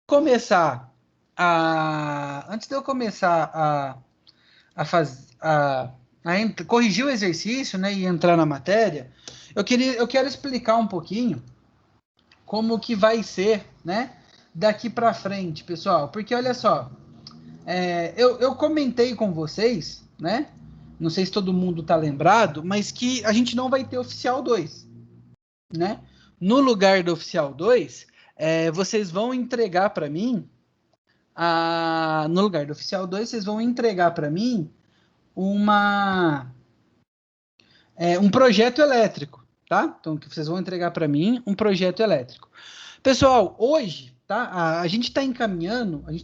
começar antes de eu começar corrigir o exercício, né, e entrar na matéria, eu quero explicar um pouquinho como que vai ser, né, daqui para frente, pessoal. Porque olha só, eu comentei com vocês, né? Não sei se todo mundo tá lembrado, mas que a gente não vai ter oficial 2, né? No lugar do oficial 2, vocês vão entregar para mim no lugar do oficial 2, vocês vão entregar para mim um projeto elétrico, tá? Então, que vocês vão entregar para mim um projeto elétrico. Pessoal, hoje, tá? A gente está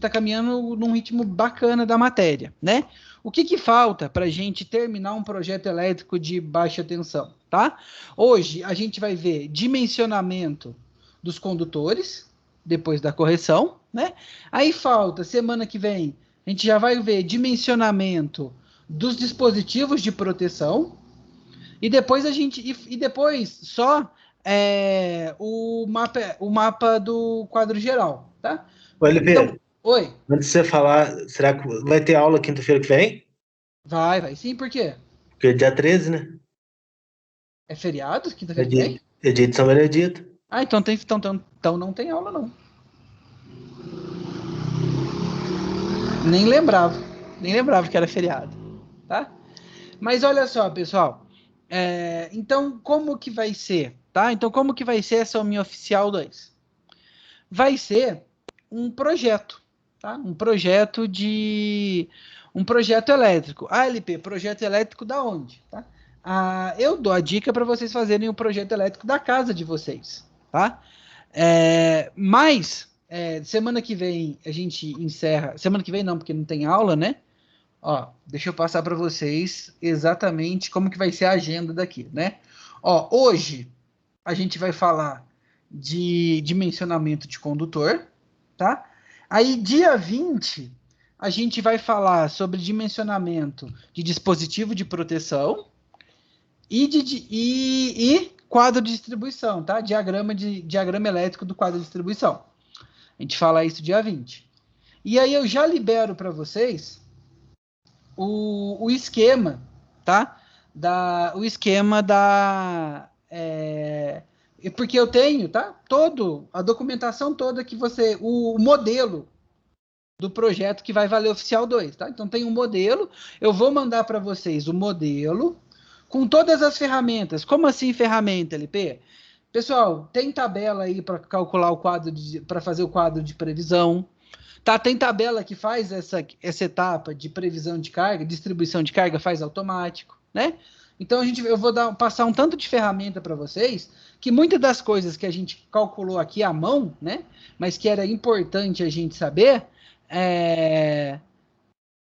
caminhando num ritmo bacana da matéria, né? O que que falta para a gente terminar um projeto elétrico de baixa tensão, tá? Hoje a gente vai ver dimensionamento dos condutores, depois da correção, né? Aí falta, semana que vem, a gente já vai ver dimensionamento dos dispositivos de proteção, e depois depois só o mapa do quadro geral, tá? Ô, Então, LP, oi. antes de você falar, será que vai ter aula quinta-feira que vem? Vai sim, por quê? Porque é dia 13, né? É feriado, É quinta-feira que dia, vem? é dia de São Benedito. Ah, então não tem aula, não. Nem lembrava. Nem lembrava que era feriado, tá? Mas olha só, pessoal. Então, como que vai ser, tá? Então, como que vai ser essa minha oficial 2? Vai ser um projeto, tá? Um projeto elétrico. LP, projeto elétrico da onde, tá? Eu dou a dica para vocês fazerem o projeto elétrico da casa de vocês, tá? Mas semana que vem a gente encerra. Semana que vem não, porque não tem aula, né? Ó, deixa eu passar para vocês exatamente como que vai ser a agenda daqui, né? Ó, hoje a gente vai falar de dimensionamento de condutor, tá? Aí, dia 20, a gente vai falar sobre dimensionamento de dispositivo de proteção e quadro de distribuição, tá? Diagrama elétrico do quadro de distribuição. A gente fala isso dia 20. E aí eu já libero para vocês o esquema, tá? O esquema porque eu tenho, tá? A documentação toda que o modelo do projeto que vai valer oficial 2, tá? Então tem um modelo, eu vou mandar para vocês o modelo com todas as ferramentas. Como assim ferramenta, LP? Pessoal, tem tabela aí para calcular para fazer o quadro de previsão. Tá, tem tabela que faz essa etapa de previsão de carga, distribuição de carga, faz automático, né? Então eu vou passar um tanto de ferramenta para vocês que muitas das coisas que a gente calculou aqui à mão, né? Mas que era importante a gente saber,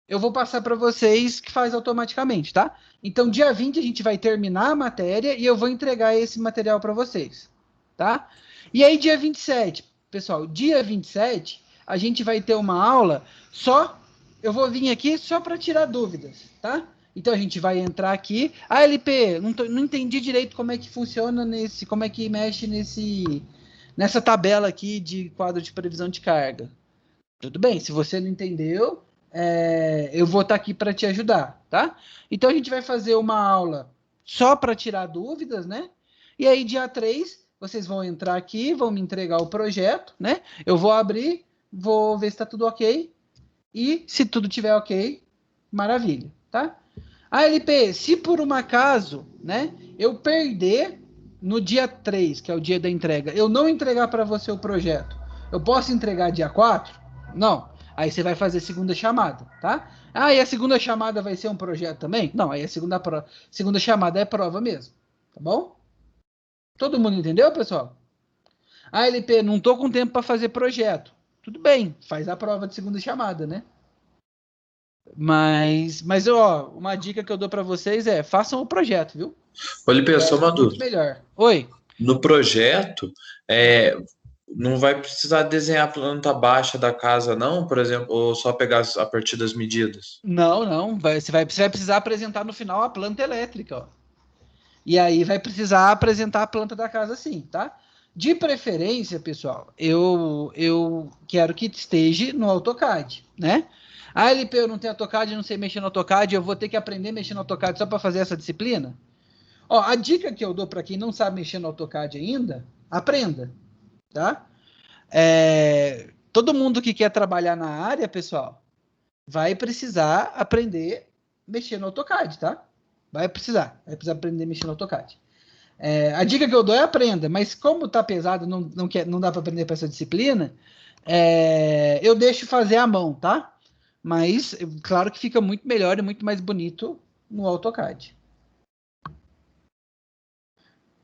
eu vou passar para vocês que faz automaticamente, tá? Então, dia 20 a gente vai terminar a matéria e eu vou entregar esse material para vocês, tá? E aí, dia 27, pessoal, dia 27, a gente vai ter uma aula eu vou vir aqui só para tirar dúvidas, tá? Então, a gente vai entrar aqui. LP, não entendi direito como é que funciona como é que mexe nessa tabela aqui de quadro de previsão de carga. Tudo bem, se você não entendeu, eu vou estar aqui para te ajudar, tá? Então a gente vai fazer uma aula só para tirar dúvidas, né? E aí, dia 3, vocês vão entrar aqui, vão me entregar o projeto, né? Eu vou abrir, vou ver se está tudo ok. E se tudo tiver ok, maravilha, tá? LP, se por um acaso, né, eu perder no dia 3, que é o dia da entrega, eu não entregar para você o projeto, eu posso entregar dia 4? Não. Aí você vai fazer segunda chamada, tá? E a segunda chamada vai ser um projeto também? Não, aí a segunda chamada é prova mesmo, tá bom? Todo mundo entendeu, pessoal? LP, não tô com tempo para fazer projeto. Tudo bem, faz a prova de segunda chamada, né? Mas ó, uma dica que eu dou para vocês façam o projeto, viu? Olha, só uma Muito dúvida. melhor. Oi. No projeto, não vai precisar desenhar a planta baixa da casa, não? Por exemplo, ou só pegar a partir das medidas? Não. Você vai precisar apresentar no final a planta elétrica, ó. E aí vai precisar apresentar a planta da casa sim, tá? De preferência, pessoal, eu quero que esteja no AutoCAD, né? Ah, LP, eu não tenho AutoCAD, não sei mexer no AutoCAD, eu vou ter que aprender a mexer no AutoCAD só para fazer essa disciplina? Ó, a dica que eu dou para quem não sabe mexer no AutoCAD ainda, aprenda, tá? Todo mundo que quer trabalhar na área, pessoal, vai precisar aprender a mexer no AutoCAD, tá? Vai precisar aprender a mexer no AutoCAD. A dica que eu dou é aprenda, mas como tá pesado, não dá para aprender para essa disciplina, eu deixo fazer à mão, tá? Mas, claro que fica muito melhor e muito mais bonito no AutoCAD.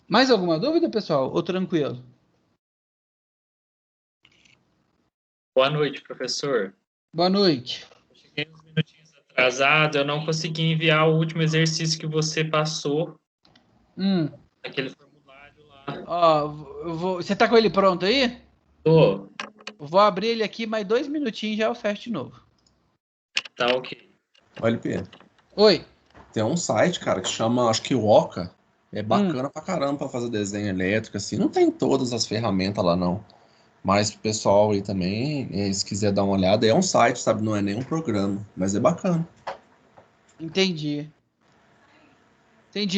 Mais alguma dúvida, pessoal? Ou tranquilo? Boa noite, professor. Boa noite. Eu cheguei uns minutinhos atrasado, eu não consegui enviar o último exercício que você passou, aquele formulário lá. Ó, você tá com ele pronto aí? Tô. Vou abrir ele aqui, mais 2 minutinhos já eu fecho de novo. Tá ok. Olha, LP, Oi. tem um site, cara, que chama, acho que Oca. É bacana pra caramba pra fazer desenho elétrico, assim. Não tem todas as ferramentas lá, não. Mas pro pessoal aí também, se quiser dar uma olhada, é um site, sabe? Não é nem um programa, mas é bacana. Entendi.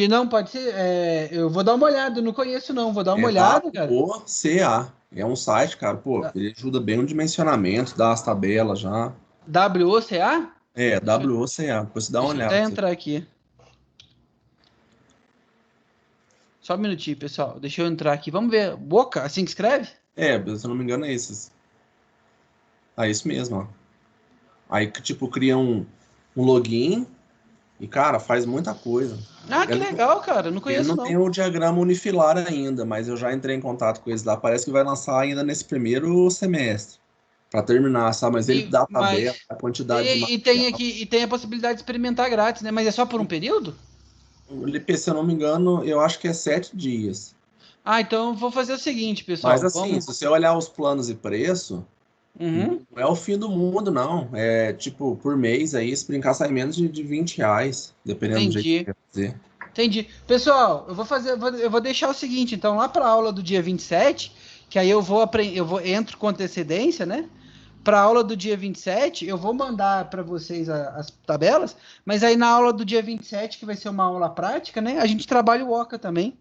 Não, pode ser. Eu vou dar uma olhada, não conheço não, vou dar uma olhada, cara. WOCA. É um site, cara, pô, ele ajuda bem no dimensionamento, dá as tabelas já. WOCA? WOCA, depois você dá uma Deixa eu olhada. até entrar aqui. Só um minutinho, pessoal. Deixa eu entrar aqui. Vamos ver. Boca, assim que escreve? Se eu não me engano, é esses. Isso mesmo, ó. Aí, tipo, cria um login e, cara, faz muita coisa. Ah, que legal, cara. Não conheço, Ele não tem o diagrama unifilar ainda, mas eu já entrei em contato com eles lá. Parece que vai lançar ainda nesse primeiro semestre. Para terminar, sabe? Mas ele dá a tabela, a quantidade de material. E tem a possibilidade de experimentar grátis, né? Mas é só por um período? O LP, se eu não me engano, eu acho que é 7 dias. Ah, então eu vou fazer o seguinte, pessoal. Mas assim, se você olhar os planos e preço, não é o fim do mundo, não. É tipo, por mês aí, se brincar, sai menos de R$20, dependendo do jeito que você fazer. Entendi. Pessoal, eu vou deixar o seguinte, então, lá para a aula do dia 27, que aí entro com antecedência, né? Para a aula do dia 27, eu vou mandar para vocês as tabelas, mas aí na aula do dia 27, que vai ser uma aula prática, né? A gente trabalha o Oca também.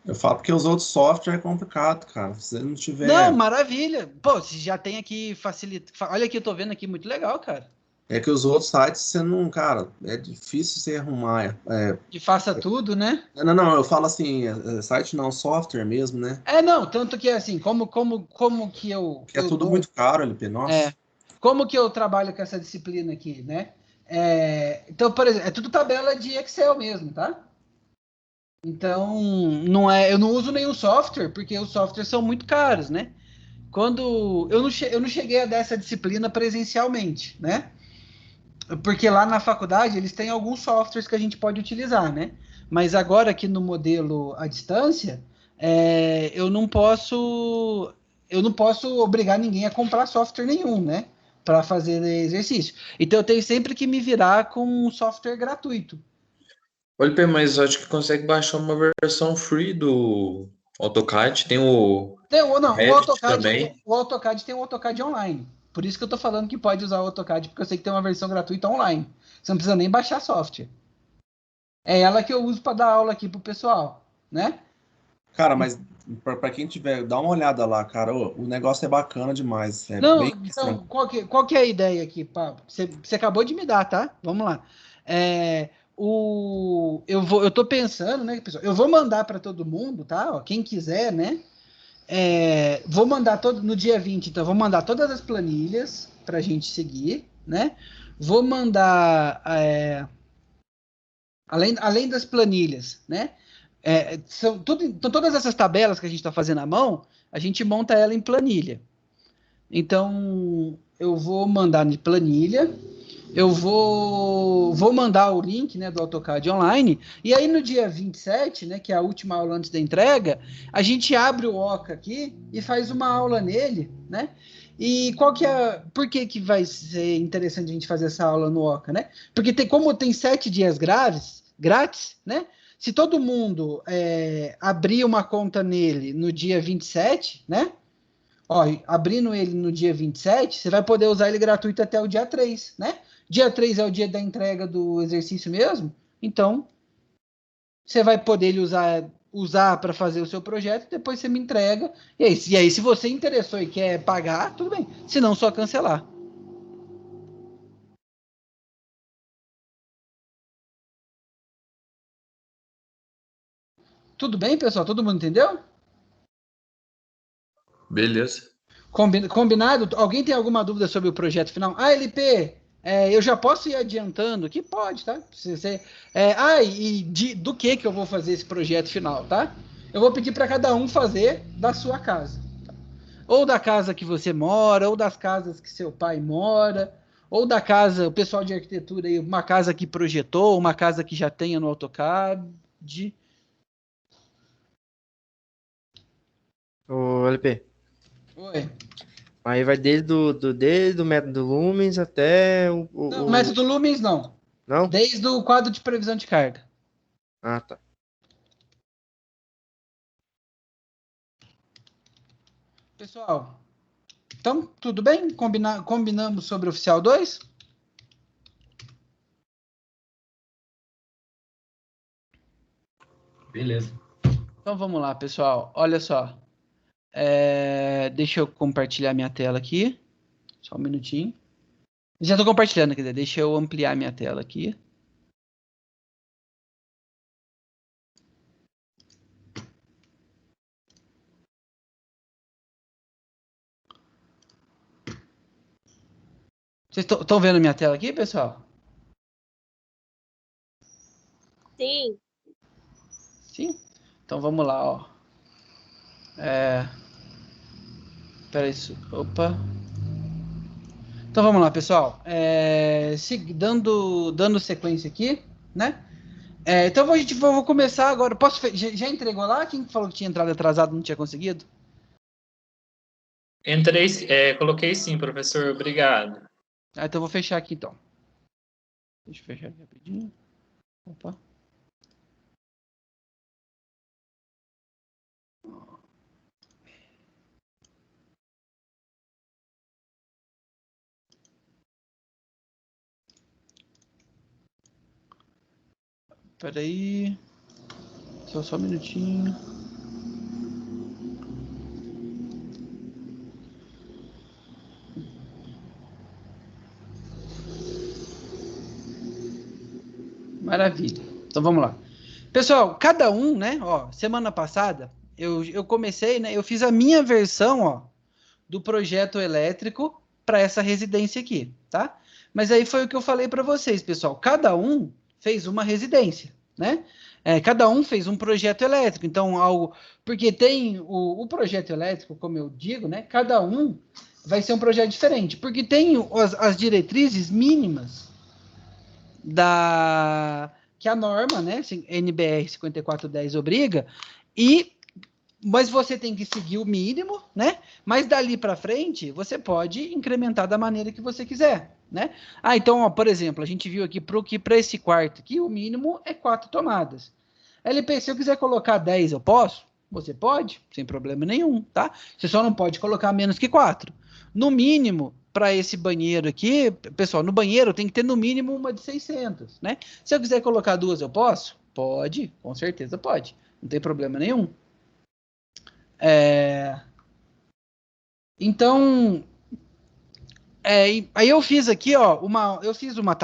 Eu falo porque os outros softwares é complicado, cara. Se você não tiver... Não, maravilha. Pô, você já tem aqui facilita. Olha aqui, eu tô vendo aqui, muito legal, cara. É que os outros sites, você não... Cara, é difícil você arrumar. Que faça tudo, né? Não, eu falo assim, site não, software mesmo, né? Não, tanto que assim, como que eu... Que é tudo muito caro, LP, nossa. Como que eu trabalho com essa disciplina aqui, né? Então, por exemplo, é tudo tabela de Excel mesmo, tá? Então, eu não uso nenhum software, porque os softwares são muito caros, né? Quando eu não cheguei a dar essa disciplina presencialmente, né? Porque lá na faculdade eles têm alguns softwares que a gente pode utilizar, né? Mas agora aqui no modelo à distância, eu não posso obrigar ninguém a comprar software nenhum, né? Para fazer exercício. Então eu tenho sempre que me virar com um software gratuito. Olha, mas acho que consegue baixar uma versão free do AutoCAD. Tem o AutoCAD também. O AutoCAD tem o AutoCAD online. Por isso que eu tô falando que pode usar o AutoCAD, porque eu sei que tem uma versão gratuita online. Você não precisa nem baixar software. É ela que eu uso para dar aula aqui pro pessoal, né? Cara, mas para quem tiver, dá uma olhada lá, cara. O negócio é bacana demais. Então, qual que é a ideia aqui, Pablo? Você acabou de me dar, tá? Vamos lá. Eu tô pensando, né, pessoal? Eu vou mandar para todo mundo, tá? Ó, quem quiser, né? Vou mandar no dia 20, então, vou mandar todas as planilhas para a gente seguir, né? Vou mandar, além das planilhas, né? Então, todas essas tabelas que a gente está fazendo à mão, a gente monta ela em planilha. Então, eu vou mandar de planilha, eu vou mandar o link, né, do AutoCAD online, e aí no dia 27, né, que é a última aula antes da entrega, a gente abre o Oca aqui e faz uma aula nele, né? E por que vai ser interessante a gente fazer essa aula no Oca, né? Porque como tem 7 dias grátis, né? Se todo mundo abrir uma conta nele no dia 27, né? Ó, abrindo ele no dia 27, você vai poder usar ele gratuito até o dia 3, né? Dia 3 é o dia da entrega do exercício mesmo, então você vai poder ele usar para fazer o seu projeto, depois você me entrega. E aí, se você interessou e quer pagar, tudo bem. Se não, só cancelar. Tudo bem, pessoal? Todo mundo entendeu? Beleza. Combinado? Alguém tem alguma dúvida sobre o projeto final? LP, eu já posso ir adiantando? Que pode, tá? Do que eu vou fazer esse projeto final, tá? Eu vou pedir para cada um fazer da sua casa. Tá? Ou da casa que você mora, ou das casas que seu pai mora, ou da casa, o pessoal de arquitetura aí, uma casa que projetou, uma casa que já tenha no AutoCAD. Ô, LP. Oi. Aí vai desde o método Lumens até Não, método Lumens não. Não? Desde o quadro de previsão de carga. Ah, tá. Pessoal, então, tudo bem? Combinamos sobre o Oficial 2? Beleza. Então, vamos lá, pessoal. Olha só. Deixa eu compartilhar minha tela aqui. Só um minutinho. Já estou compartilhando, quer dizer, deixa eu ampliar minha tela aqui. Vocês estão vendo minha tela aqui, pessoal? Sim. Sim? Então vamos lá, ó. Espera isso. Opa. Então vamos lá, pessoal. Dando sequência aqui, né? Então vou começar agora. Já entregou lá? Quem falou que tinha entrado atrasado e não tinha conseguido? Coloquei sim, professor. Obrigado. Então eu vou fechar aqui, então. Deixa eu fechar aqui rapidinho. Opa. Espera aí. Só um minutinho. Maravilha. Então vamos lá. Pessoal, cada um, né? Ó, semana passada eu comecei, né? Eu fiz a minha versão, ó, do projeto elétrico para essa residência aqui, tá? Mas aí foi o que eu falei para vocês, pessoal. Cada um fez uma residência, né? Cada um fez um projeto elétrico. Então, porque tem o projeto elétrico, como eu digo, né? Cada um vai ser um projeto diferente, porque tem as diretrizes mínimas que a norma, né, NBR 5410 obriga, mas você tem que seguir o mínimo, né? Mas dali para frente, você pode incrementar da maneira que você quiser, né? Então, ó, por exemplo, a gente viu aqui para esse quarto aqui, o mínimo é 4 tomadas. LP, se eu quiser colocar 10, eu posso? Você pode, sem problema nenhum, tá? Você só não pode colocar menos que 4. No mínimo, para esse banheiro aqui, pessoal, no banheiro tem que ter no mínimo uma de 600, né? Se eu quiser colocar 2, eu posso? Pode, com certeza pode. Não tem problema nenhum. Então, aí eu fiz aqui, ó,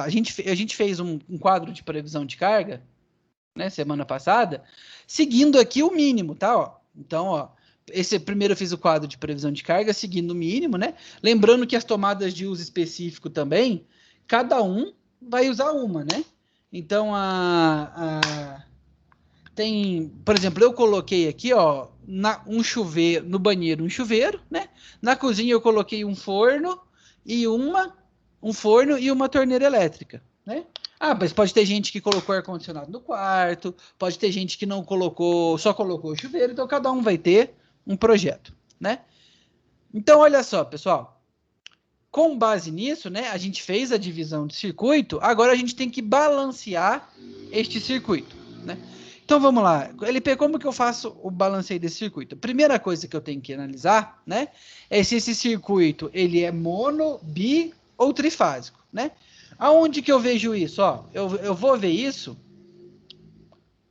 a gente fez um quadro de previsão de carga, né, semana passada, seguindo aqui o mínimo, tá, ó. Então, ó, primeiro eu fiz o quadro de previsão de carga, seguindo o mínimo, né? Lembrando que as tomadas de uso específico também, cada um vai usar uma, né? Então, por exemplo, eu coloquei aqui, ó, no banheiro um chuveiro, né? Na cozinha eu coloquei um forno e uma torneira elétrica, né? Mas pode ter gente que colocou ar-condicionado no quarto, pode ter gente que não colocou, só colocou o chuveiro, então cada um vai ter um projeto, né? Então, olha só, pessoal. Com base nisso, né, a gente fez a divisão de circuito, agora a gente tem que balancear este circuito, né? Então vamos lá. LP, como que eu faço o balanceio desse circuito? Primeira coisa que eu tenho que analisar, né, é se esse circuito ele é mono, bi ou trifásico, né? Aonde que eu vejo isso? Ó, eu vou ver isso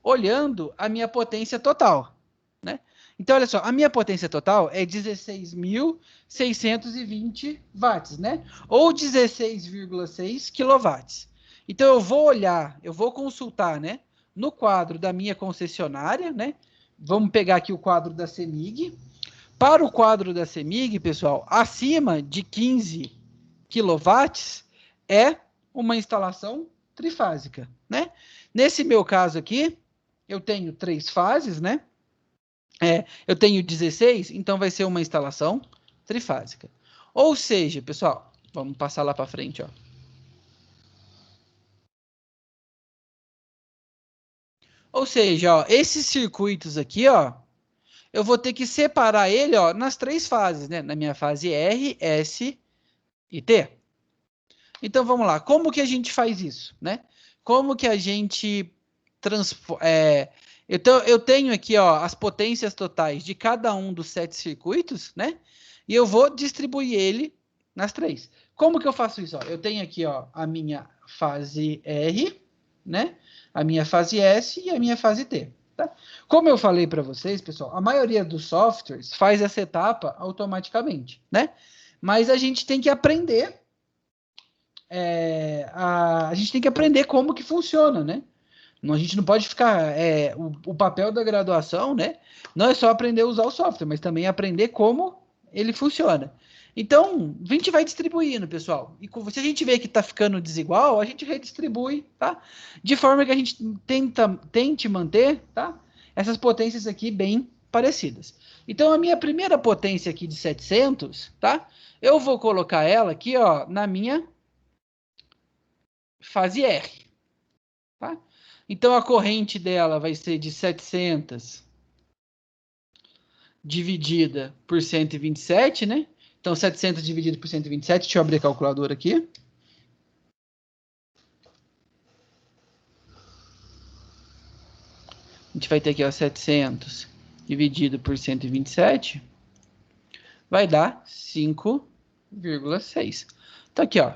olhando a minha potência total, né? Então, olha só, a minha potência total é 16.620 watts, né? Ou 16,6 quilowatts. Então, eu vou olhar, eu vou consultar, né? No quadro da minha concessionária, né? Vamos pegar aqui o quadro da CEMIG. Para o quadro da CEMIG, pessoal, acima de 15 quilowatts é uma instalação trifásica, né? Nesse meu caso aqui, eu tenho 3 fases, né? Eu tenho 16, então vai ser uma instalação trifásica. Ou seja, pessoal, vamos passar lá para frente, ó. Ou seja, ó, esses circuitos aqui, ó, eu vou ter que separar ele, ó, nas 3 fases, né? Na minha fase R, S e T. Então, vamos lá. Como que a gente faz isso, né? Como que a gente transforma... eu tenho aqui, ó, as potências totais de cada um dos 7 circuitos, né? E eu vou distribuir ele nas 3. Como que eu faço isso? Ó, eu tenho aqui, ó, a minha fase R, né? A minha fase S e a minha fase T. Tá? Como eu falei para vocês, pessoal, a maioria dos softwares faz essa etapa automaticamente, né? Mas a gente tem que aprender... a gente tem que aprender como que funciona, né? A gente não pode ficar... o papel da graduação, né? Não é só aprender a usar o software, mas também aprender como ele funciona. Então, a gente vai distribuindo, pessoal. E se a gente vê que está ficando desigual, a gente redistribui, tá? De forma que a gente tente manter, tá? Essas potências aqui bem parecidas. Então, a minha primeira potência aqui de 700, tá? Eu vou colocar ela aqui, ó, na minha fase R, tá? Então, a corrente dela vai ser de 700 dividida por 127, né? Então, 700 dividido por 127, deixa eu abrir a calculadora aqui. A gente vai ter aqui, ó, 700 dividido por 127, vai dar 5,6. Então, aqui, ó,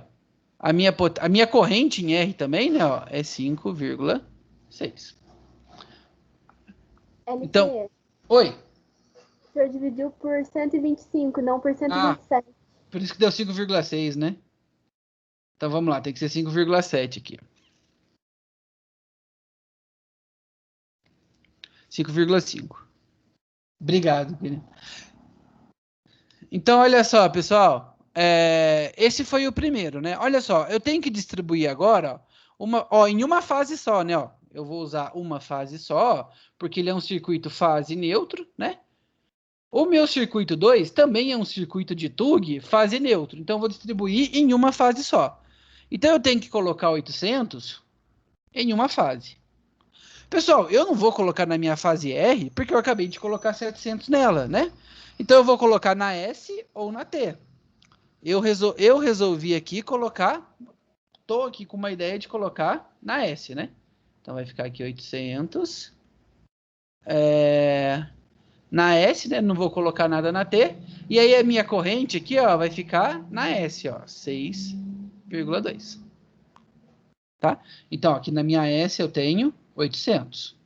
a minha corrente em R também, né, ó, é 5,6. Então, oi. O senhor dividiu por 125, não por 127. Por isso que deu 5,6, né? Então vamos lá, tem que ser 5,7 aqui. 5,5. Obrigado, querido. Então, olha só, pessoal. Esse foi o primeiro, né? Olha só, eu tenho que distribuir agora, em uma fase só, né? Ó, eu vou usar uma fase só, porque ele é um circuito fase neutro, né? O meu circuito 2 também é um circuito de TUG fase neutro. Então, eu vou distribuir em uma fase só. Então, eu tenho que colocar 800 em uma fase. Pessoal, eu não vou colocar na minha fase R, porque eu acabei de colocar 700 nela, né? Então, eu vou colocar na S ou na T. Eu resolvi aqui colocar... Estou aqui com uma ideia de colocar na S, né? Então, vai ficar aqui 800... na S, né? Não vou colocar nada na T. E aí a minha corrente aqui, ó, vai ficar na S, ó, 6,2. Tá? Então, aqui na minha S eu tenho 800.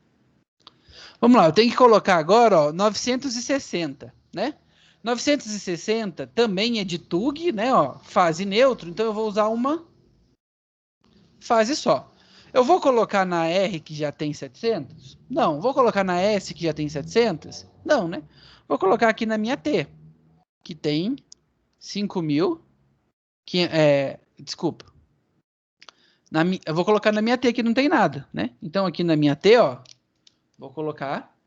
Vamos lá, eu tenho que colocar agora, ó, 960, né? 960 também é de TUG, né, ó, fase neutro, então eu vou usar uma fase só. Eu vou colocar na R que já tem 700? Não. Vou colocar na S que já tem 700? Não, né? Vou colocar aqui na minha T, que tem 5.000. Desculpa. Eu vou colocar na minha T que não tem nada, né? Então, aqui na minha T, ó, vou colocar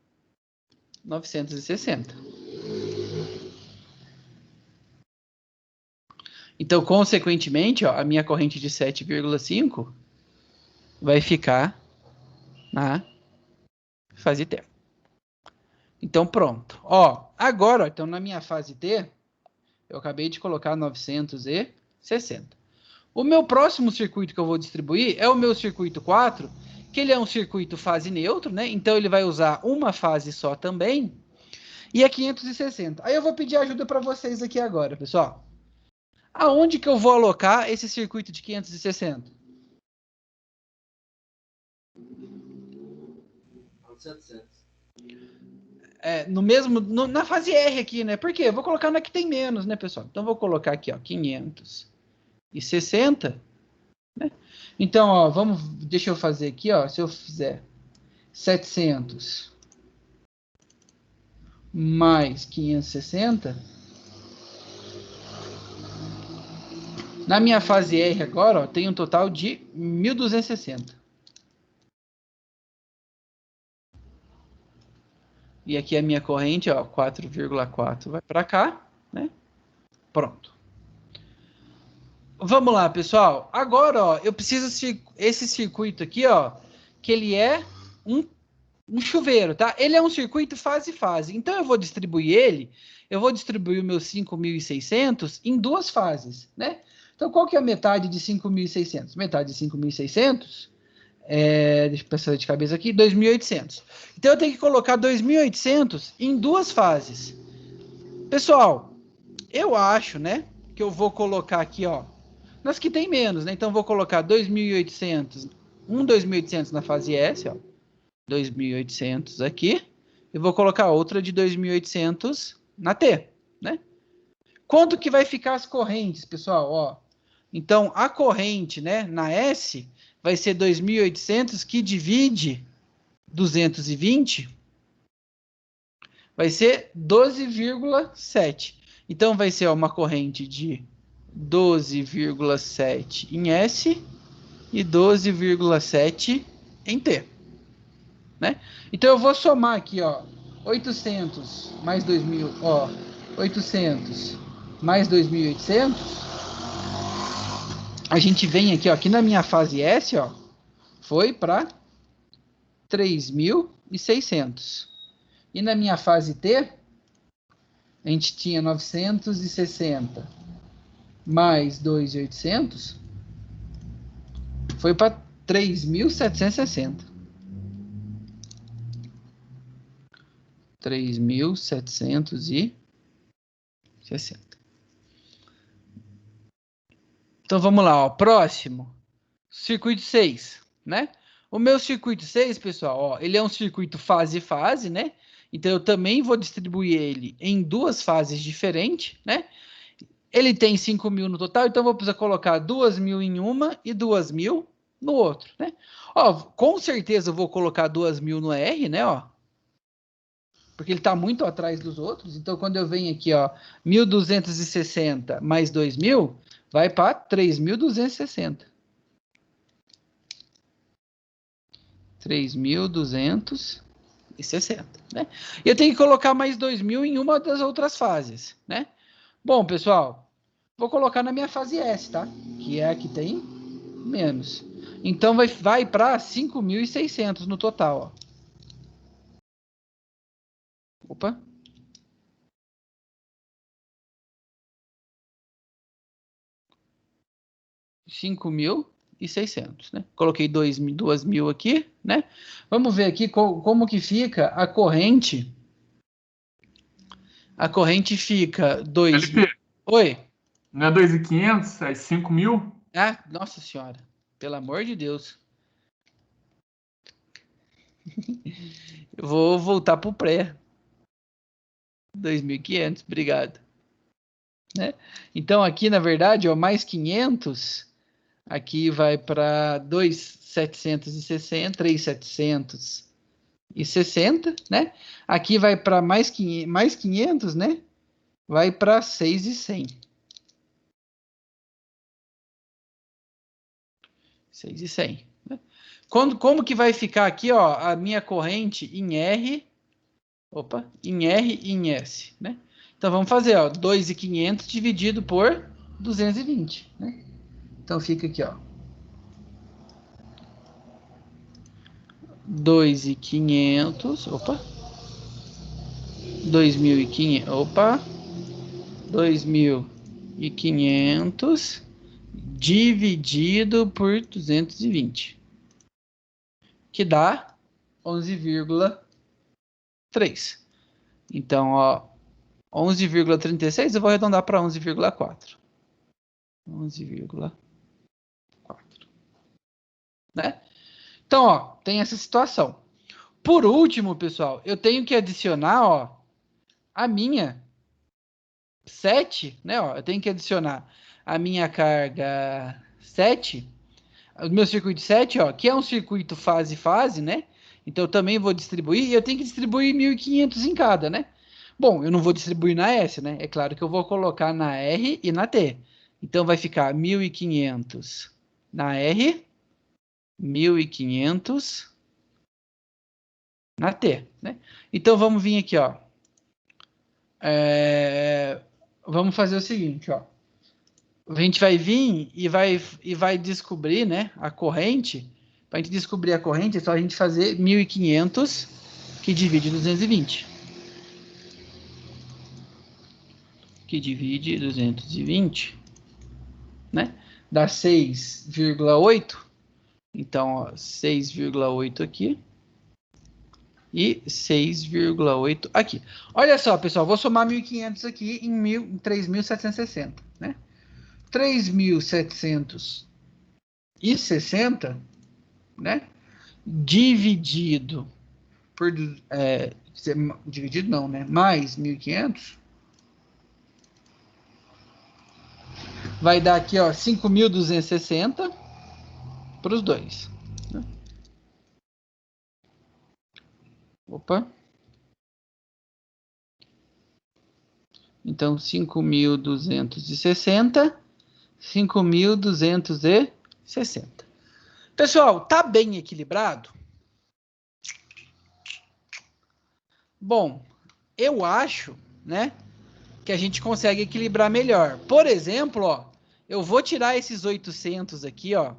960. Então, consequentemente, ó, a minha corrente de 7,5 vai ficar na fase T. Então, pronto. Ó, agora, então, na minha fase T, eu acabei de colocar 960. O meu próximo circuito que eu vou distribuir é o meu circuito 4, que ele é um circuito fase neutro, né? Então ele vai usar uma fase só também. E é 560. Aí eu vou pedir ajuda para vocês aqui agora, pessoal. Aonde que eu vou alocar esse circuito de 560? 700. No mesmo, na fase R aqui, né? Por quê? Eu vou colocar na que tem menos, né, pessoal? Então, eu vou colocar aqui, ó, 560, né? Então, ó, deixa eu fazer aqui, ó, se eu fizer 700 mais 560, na minha fase R agora, ó, tem um total de 1.260. E aqui a minha corrente, ó, 4,4 vai para cá, né? Pronto. Vamos lá, pessoal. Agora, ó, eu preciso esse circuito aqui, ó, que ele é um chuveiro, tá? Ele é um circuito fase-fase. Então eu vou distribuir o meu 5.600 em duas fases, né? Então qual que é a metade de 5.600? Metade de 5.600 deixa eu pensar de cabeça aqui, 2.800. Então eu tenho que colocar 2.800 em duas fases. Pessoal, eu acho, né, que eu vou colocar aqui, ó, nas que tem menos, né? Então eu vou colocar 2.800, 2.800 na fase S, ó. 2.800 aqui. E vou colocar outra de 2.800 na T, né? Quanto que vai ficar as correntes, pessoal? Ó, então, a corrente, né, na S vai ser 2.800 que divide 220, vai ser 12,7. Então, vai ser uma corrente de 12,7 em S e 12,7 em T, né? Então, eu vou somar aqui, ó, 800 mais 2.000, ó, 800 mais 2.800, a gente vem aqui, ó, aqui na minha fase S, ó, foi para 3.600. E na minha fase T, a gente tinha 960 mais 2.800, foi para 3.760. 3.760. Então vamos lá, ó, próximo, circuito 6, né? O meu circuito 6, pessoal, ó, ele é um circuito fase-fase, né? Então eu também vou distribuir ele em duas fases diferentes, né? Ele tem 5.000 no total, então eu vou precisar colocar 2.000 em uma e 2.000 no outro, né? Ó, com certeza eu vou colocar 2.000 no R, né, ó? Porque ele está muito atrás dos outros. Então, quando eu venho aqui, ó, 1.260 mais 2.000, vai para 3.260. 3.260, né? E eu tenho que colocar mais 2.000 em uma das outras fases, né? Bom, pessoal, vou colocar na minha fase S, tá? Que é a que tem menos. Então, vai para 5.600 no total, ó. Opa. 5.600, né? Coloquei 2.000 aqui, né? Vamos ver aqui como que fica a corrente. A corrente fica 2.000. Oi? Não é 2.500, é 5.000? Ah, nossa senhora. Pelo amor de Deus. Eu vou voltar pro pré. 2.500, obrigado. Né? Então, aqui, na verdade, ó, mais 500, aqui vai para 2.760, 3.760, né? Aqui vai para mais 500, né? Vai para 6.100. 6.100. Né? Como que vai ficar aqui, ó, a minha corrente em R, em R e em S, né? Então, vamos fazer, ó, 2.500 dividido por 220, né? Então, fica aqui, ó. 2.500, 2.500 dividido por 220. que dá 11,3. Então, ó, 11,36 eu vou arredondar para 11,4. 11,4. Né? Então, ó, tem essa situação. Por último, pessoal, eu tenho que adicionar, ó, a minha 7, né? Ó, eu tenho que adicionar a minha carga 7, o meu circuito 7, ó, que é um circuito fase-fase, né? Então eu também vou distribuir, e eu tenho que distribuir 1.500 em cada, né? Bom, eu não vou distribuir na S, né? É claro que eu vou colocar na R e na T. Então vai ficar 1.500 na R, 1.500 na T, né? Então vamos vir aqui, ó. Vamos fazer o seguinte, ó. A gente vai vir e vai descobrir, né, a corrente. Para a gente descobrir a corrente, é só a gente fazer 1.500 que divide 220. Que divide 220, né? Dá 6,8. Então, 6,8 aqui. E 6,8 aqui. Olha só, pessoal, vou somar 1.500 aqui em 3.760, né? 3.760, né? Dividido por... dividido não, né? Mais 1.500. Vai dar aqui, ó, 5.260 para os dois. Né? Opa. Então, 5.260. 5.260. Pessoal, tá bem equilibrado? Bom, eu acho, né, que a gente consegue equilibrar melhor. Por exemplo, ó, eu vou tirar esses 800 aqui, ó,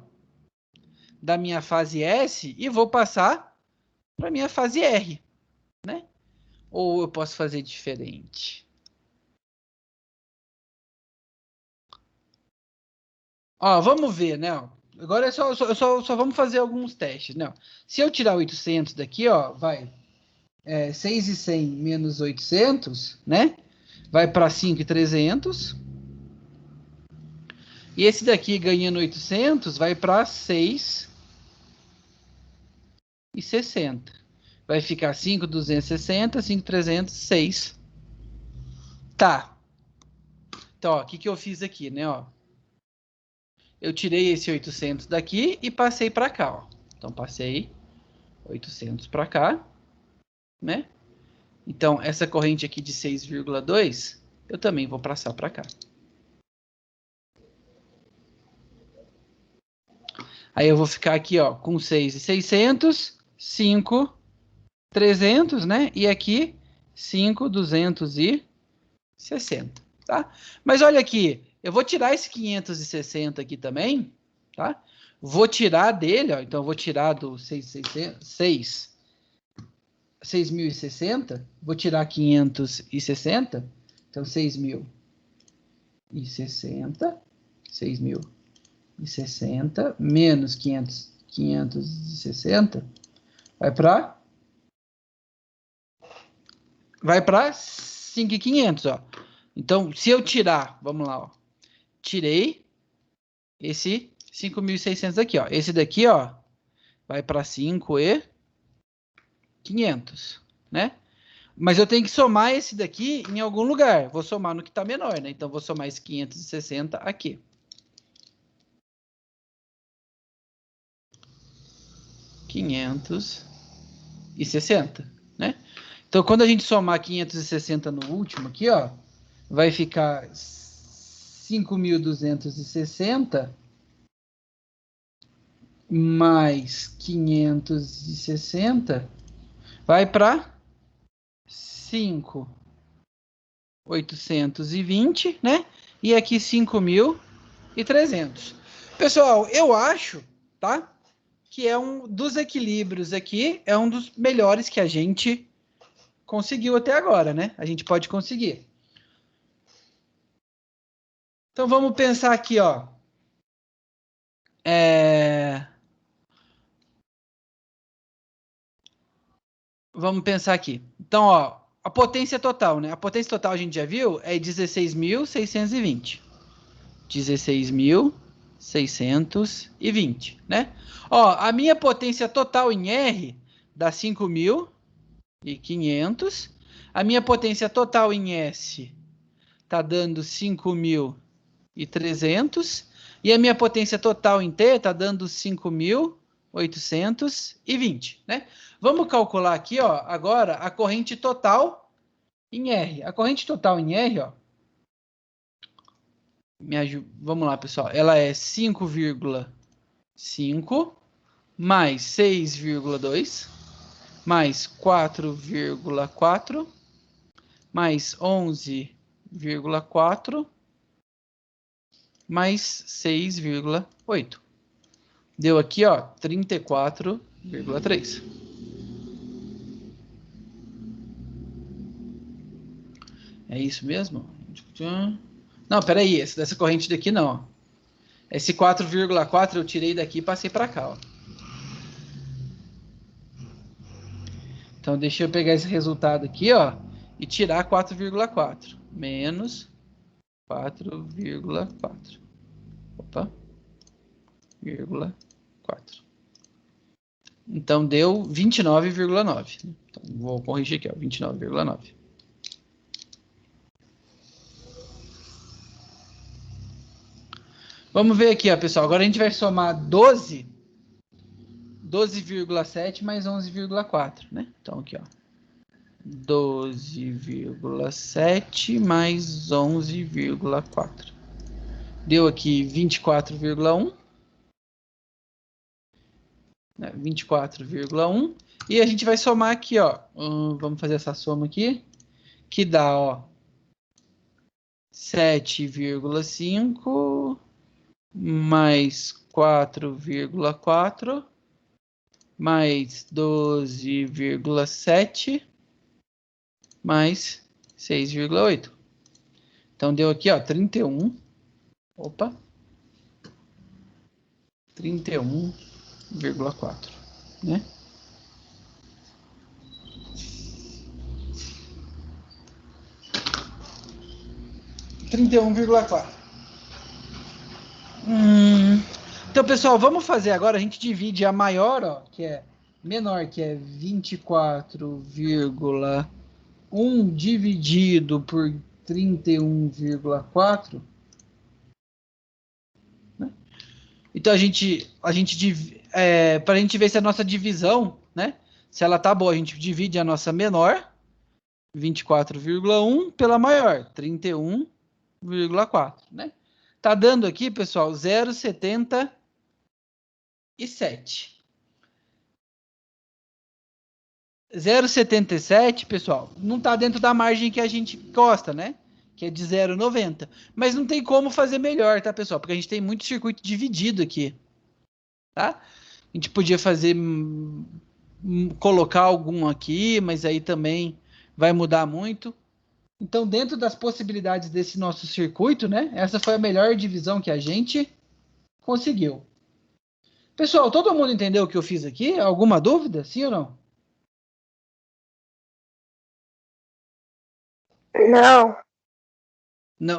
da minha fase S e vou passar para minha fase R, né? Ou eu posso fazer diferente? Ó, vamos ver, né? Ó. Agora só vamos fazer alguns testes, né? Se eu tirar 800 daqui, ó, vai 6.100 menos 800, né? Vai para 5.300. E esse daqui ganhando 800 vai para 6.60. Vai ficar 5.260, 5.300, 6. Tá. Então, ó, o que que eu fiz aqui, né, ó? Eu tirei esse 800 daqui e passei para cá, ó. Então, passei 800 para cá, né? Então, essa corrente aqui de 6,2, eu também vou passar para cá. Aí eu vou ficar aqui, ó, com 6.600, 5.300, né? E aqui, 5.260, tá? Mas olha aqui, eu vou tirar esse 560 aqui também, tá? Vou tirar dele, ó, então eu vou tirar do 6.060, vou tirar 560, então 6.060, 6.060 menos 560 vai para 5.500, ó. Então, se eu tirar, vamos lá, ó. Tirei esse 5.600 aqui, ó. Esse daqui, ó, vai para 5.500, né? Mas eu tenho que somar esse daqui em algum lugar. Vou somar no que está menor, né? Então, vou somar esse 560 aqui. $560, né? Então, quando a gente somar 560 no último aqui, ó, vai ficar 5.260 mais 560 vai para 5.820, né? E aqui 5.300. Pessoal, eu acho, tá? Que é um dos equilíbrios aqui, é um dos melhores que a gente conseguiu até agora, né? A gente pode conseguir. Então vamos pensar aqui, ó. Vamos pensar aqui. Então, ó, a potência total, né? A potência total a gente já viu é 16.620. 16.620, né? Ó, a minha potência total em R dá 5.500. A minha potência total em S tá dando 5.300. E a minha potência total em T tá dando 5.820, né? Vamos calcular aqui, ó, agora a corrente total em R. A corrente total em R, ó, vamos lá, pessoal. Ela é 5,5 mais 6,2 mais 4,4 mais 11,4 mais 6,8. Deu aqui, ó, 34,3. É isso mesmo? Não, peraí, dessa corrente daqui não. Esse 4,4 eu tirei daqui e passei para cá, ó. Então, deixa eu pegar esse resultado aqui, ó, e tirar 4,4. Menos 4,4. Opa. 4. Então, deu 29,9. Então, vou corrigir aqui, ó, 29,9. Vamos ver aqui, ó, pessoal. Agora a gente vai somar 12,7 mais 11,4, né? Então, aqui, ó. 12,7 mais 11,4. Deu aqui 24,1. 24,1. E a gente vai somar aqui, ó. Vamos fazer essa soma aqui. Que dá, ó. 7,5 mais 4,4 mais 12,7 mais 6,8. Então, deu aqui, ó, 31. Opa. 31,4, né? Então, pessoal, vamos fazer agora. A gente divide a maior, ó, que é menor, que é 24,1 dividido por 31,4. Né? Então, para a gente ver se a nossa divisão, né? Se ela tá boa, a gente divide a nossa menor, 24,1, pela maior, 31,4, né? Tá dando aqui, pessoal, 0,77. 0,77, pessoal, não tá dentro da margem que a gente gosta, né? Que é de 0,90. Mas não tem como fazer melhor, tá, pessoal? Porque a gente tem muito circuito dividido aqui, tá? A gente podia fazer, colocar algum aqui, mas aí também vai mudar muito. Então, dentro das possibilidades desse nosso circuito, né? Essa foi a melhor divisão que a gente conseguiu. Pessoal, todo mundo entendeu o que eu fiz aqui? Alguma dúvida? Sim ou não? Não.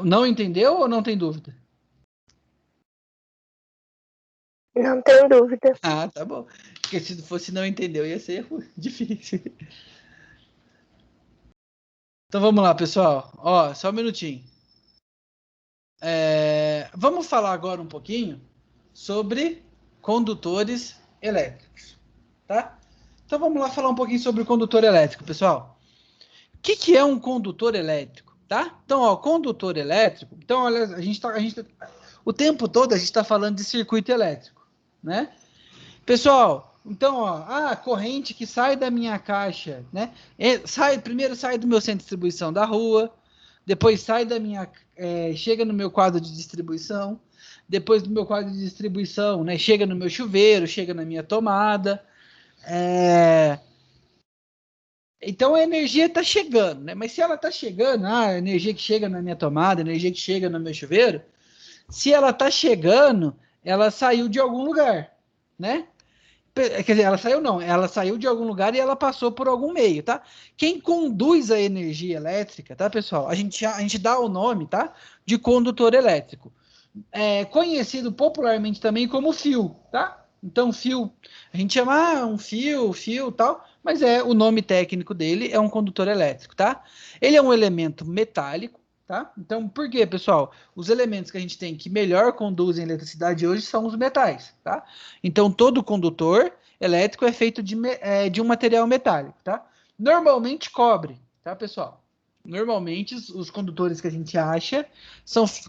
Não entendeu ou não tem dúvida? Não tem dúvida. Ah, tá bom. Porque se fosse não entendeu, ia ser difícil. Então vamos lá, pessoal. Ó, só um minutinho. Vamos falar agora um pouquinho sobre condutores elétricos, tá? Então vamos lá falar um pouquinho sobre o condutor elétrico, pessoal. O que é um condutor elétrico, tá? Então, ó, condutor elétrico. Então, olha, o tempo todo a gente está falando de circuito elétrico, né? Pessoal, então, ó, a corrente que sai da minha caixa, né? Primeiro sai do meu centro de distribuição da rua, depois sai da minha, chega no meu quadro de distribuição, depois do meu quadro de distribuição, né? Chega no meu chuveiro, chega na minha tomada. Então a energia está chegando, né? Mas se ela está chegando, a energia que chega na minha tomada, a energia que chega no meu chuveiro, se ela está chegando, ela saiu de algum lugar, né? Quer dizer, ela saiu não, ela saiu de algum lugar e ela passou por algum meio, tá? Quem conduz a energia elétrica, tá, pessoal? A gente dá o nome, tá? De condutor elétrico. Conhecido popularmente também como fio, tá? Então, fio, a gente chama um fio tal, mas o nome técnico dele é um condutor elétrico, tá? Ele é um elemento metálico, tá? Então, por quê, pessoal? Os elementos que a gente tem que melhor conduzem eletricidade hoje são os metais, tá? Então, todo condutor elétrico é feito de um material metálico, tá? Normalmente cobre, tá, pessoal? Normalmente os condutores que a gente acha,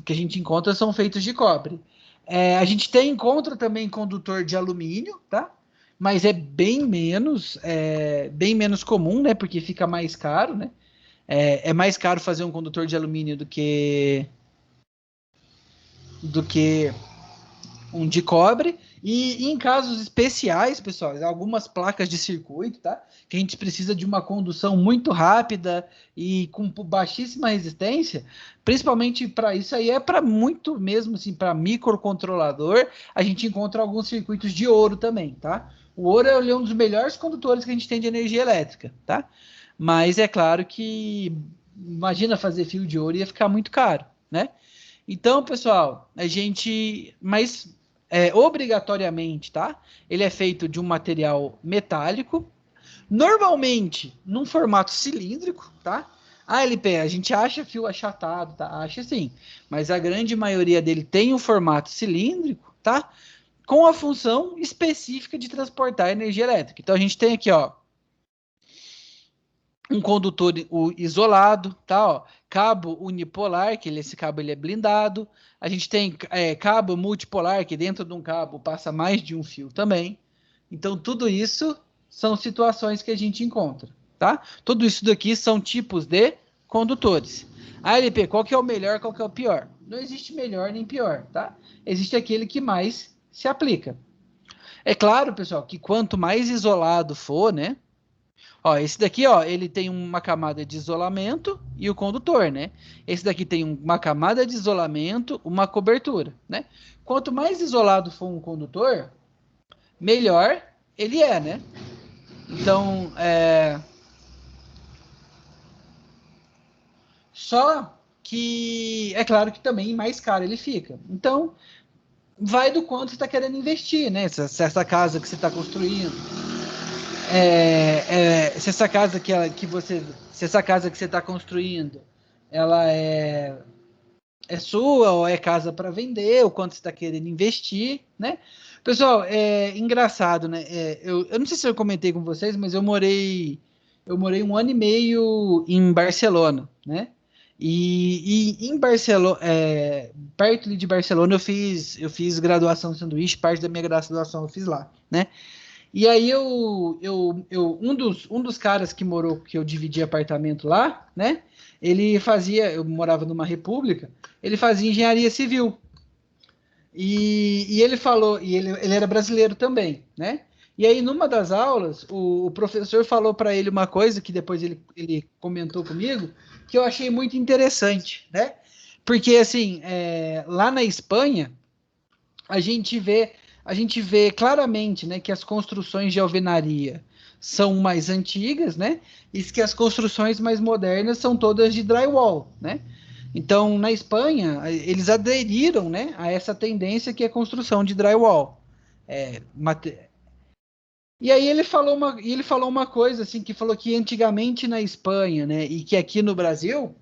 que a gente encontra, são feitos de cobre. A gente encontra também condutor de alumínio, tá? Mas é bem menos comum, né? Porque fica mais caro, né? É mais caro fazer um condutor de alumínio do que um de cobre. E em casos especiais, pessoal, algumas placas de circuito, tá? Que a gente precisa de uma condução muito rápida e com baixíssima resistência, principalmente para isso aí, para muito mesmo, assim, para microcontrolador, a gente encontra alguns circuitos de ouro também, tá? O ouro é um dos melhores condutores que a gente tem de energia elétrica, tá? Mas é claro que, imagina fazer fio de ouro, ia ficar muito caro, né? Então, pessoal, mas obrigatoriamente, tá? Ele é feito de um material metálico, normalmente num formato cilíndrico, tá? LP, a gente acha fio achatado, tá? Acha sim, mas a grande maioria dele tem um formato cilíndrico, tá? Com a função específica de transportar energia elétrica. Então, a gente tem aqui, ó, um condutor isolado, tá? Ó, cabo unipolar, que esse cabo ele é blindado. A gente tem cabo multipolar, que dentro de um cabo passa mais de um fio também. Então, tudo isso são situações que a gente encontra, tá? Tudo isso daqui são tipos de condutores. LP, qual que é o melhor, qual que é o pior? Não existe melhor nem pior, tá? Existe aquele que mais se aplica. É claro, pessoal, que quanto mais isolado for, né? Ó, esse daqui, ó, ele tem uma camada de isolamento e o condutor, né? Esse daqui tem uma camada de isolamento, uma cobertura, né? Quanto mais isolado for um condutor, melhor ele é, né? Então, só que é claro que também mais caro ele fica. Então, vai do quanto você está querendo investir, né? Se essa casa que você está construindo, se essa casa se essa casa que você está construindo, ela é sua ou é casa para vender, o quanto você está querendo investir, né? Pessoal, é engraçado, né? Eu não sei se eu comentei com vocês, mas eu morei 1 ano e meio em Barcelona, né? E em Barcelona, perto de Barcelona, eu fiz graduação de sanduíche, parte da minha graduação eu fiz lá, né? E aí um dos caras que eu dividi apartamento lá, né? Eu morava numa república, ele fazia engenharia civil. E ele falou, e ele era brasileiro também, né? E aí, numa das aulas, o professor falou para ele uma coisa que depois ele comentou comigo, que eu achei muito interessante, né? Porque, assim, lá na Espanha, a gente vê claramente, né, que as construções de alvenaria são mais antigas, né? E que as construções mais modernas são todas de drywall, né? Então, na Espanha, eles aderiram, né, a essa tendência que é a construção de drywall. E aí ele falou uma coisa assim, que falou que antigamente na Espanha, né, e que aqui no Brasil,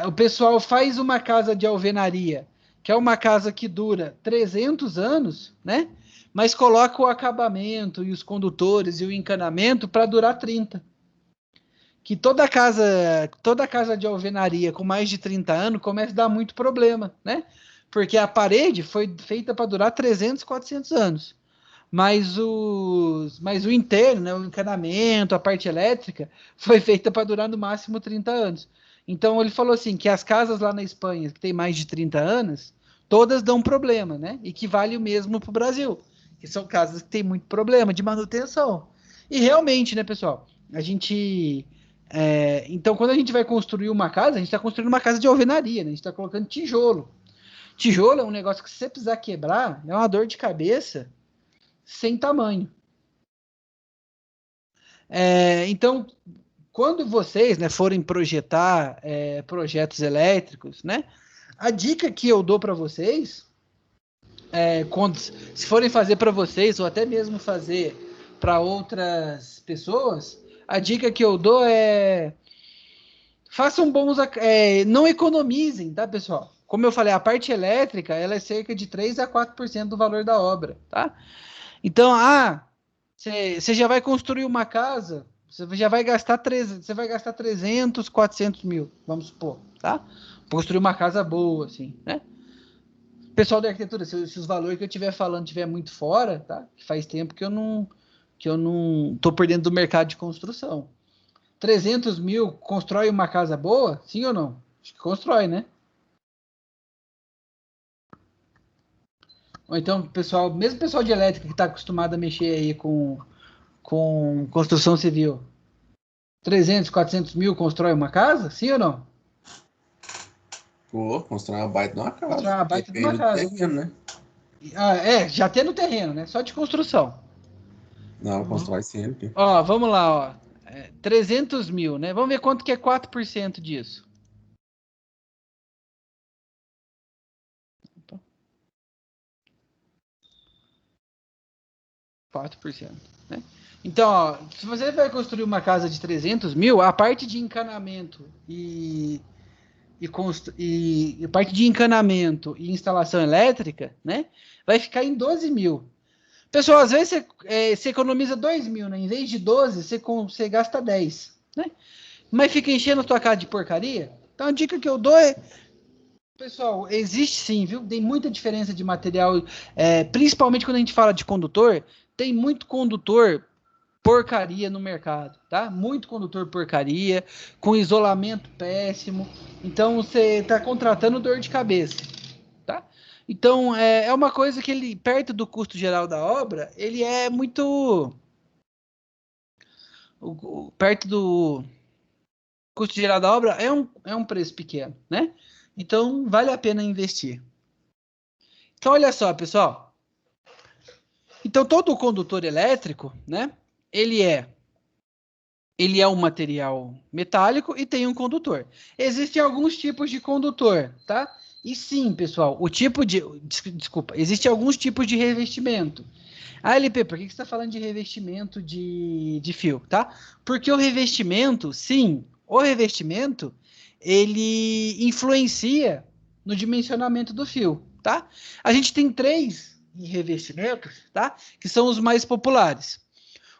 o pessoal faz uma casa de alvenaria, que é uma casa que dura 300 anos, né? Mas coloca o acabamento e os condutores e o encanamento para durar 30. Que toda casa de alvenaria com mais de 30 anos começa a dar muito problema, né? Porque a parede foi feita para durar 300, 400 anos. Mas o interno, né, o encanamento, a parte elétrica, foi feita para durar no máximo 30 anos. Então ele falou assim, que as casas lá na Espanha, que tem mais de 30 anos, todas dão problema, né? E que vale o mesmo para o Brasil, que são casas que têm muito problema de manutenção. E realmente, né, pessoal, então, quando a gente vai construir uma casa, a gente está construindo uma casa de alvenaria, né? A gente está colocando tijolo. Tijolo é um negócio que se você precisar quebrar, é uma dor de cabeça sem tamanho. Então, quando vocês, né, forem projetar projetos elétricos, né, a dica que eu dou para vocês, se forem fazer para vocês ou até mesmo fazer para outras pessoas, a dica que eu dou é façam bons, não economizem, tá, pessoal? Como eu falei, a parte elétrica, ela é cerca de 3 a 4% do valor da obra, tá? Então, você já vai construir uma casa, você vai gastar 300, 400 mil, vamos supor, tá? Construir uma casa boa, assim, né? Pessoal da arquitetura, se os valores que eu estiver falando estiver muito fora, tá? Faz tempo que eu não tô por dentro do mercado de construção. 300 mil constrói uma casa boa? Sim ou não? Acho que constrói, né? Ou então, mesmo pessoal de elétrica que está acostumado a mexer aí com construção civil, 300, 400 mil constrói uma casa? Sim ou não? Pô, constrói uma baita de uma casa. Constrói uma baita de uma Depende do casa. terreno, né? Já tem no terreno, né? Só de construção. Não, constrói sim. Ó, vamos lá, ó. 300 mil, né? Vamos ver quanto que é 4% disso. Opa. 4%, né? Então, ó, se você vai construir uma casa de 300 mil, a parte de encanamento e parte de encanamento e instalação elétrica, né? Vai ficar em 12 mil. Pessoal, às vezes você economiza 2 mil, né? Em vez de 12, você gasta 10, né? Mas fica enchendo a tua casa de porcaria? Então a dica que eu dou pessoal, existe sim, viu? Tem muita diferença de material, principalmente quando a gente fala de condutor, tem muito condutor porcaria no mercado, tá? Muito condutor porcaria, com isolamento péssimo. Então você está contratando dor de cabeça, tá? Então é uma coisa que ele, perto do custo geral da obra, ele é muito perto do custo geral da obra é um preço pequeno, né? Então vale a pena investir. Então olha só, pessoal. Então todo condutor elétrico, né? Ele é um material metálico e tem um condutor. Existem alguns tipos de condutor, tá? E sim, pessoal, existem alguns tipos de revestimento. LP, por que você está falando de revestimento de fio, tá? Porque o revestimento, ele influencia no dimensionamento do fio, tá? A gente tem 3 revestimentos, tá? Que são os mais populares.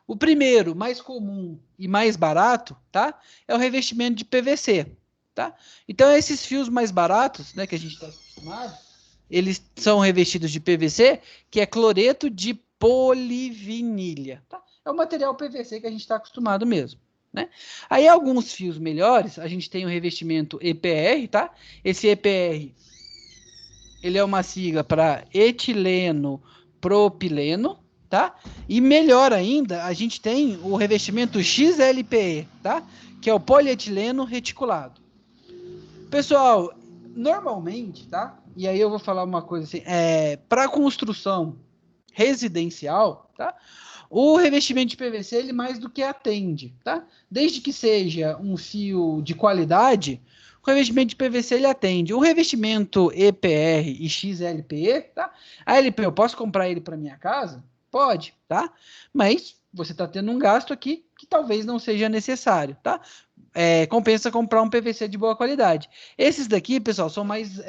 O primeiro, mais comum e mais barato, tá? É o revestimento de PVC, tá? Então, esses fios mais baratos, né, que a gente está acostumado, eles são revestidos de PVC, que é cloreto de polivinilha, tá? É o material PVC que a gente está acostumado mesmo, né? Aí, alguns fios melhores, a gente tem o revestimento EPR, tá? Esse EPR, ele é uma sigla para etileno propileno, tá? E melhor ainda, a gente tem o revestimento XLPE, tá? Que é o polietileno reticulado. Pessoal, normalmente, tá? E aí eu vou falar uma coisa assim, para construção residencial, tá? O revestimento de PVC, ele mais do que atende, tá? Desde que seja um fio de qualidade, o revestimento de PVC, ele atende. O revestimento EPR e XLPE, tá? A LP, eu posso comprar ele para minha casa? Pode, tá? Mas você está tendo um gasto aqui que talvez não seja necessário, tá? Compensa comprar um PVC de boa qualidade. Esses daqui, pessoal, são mais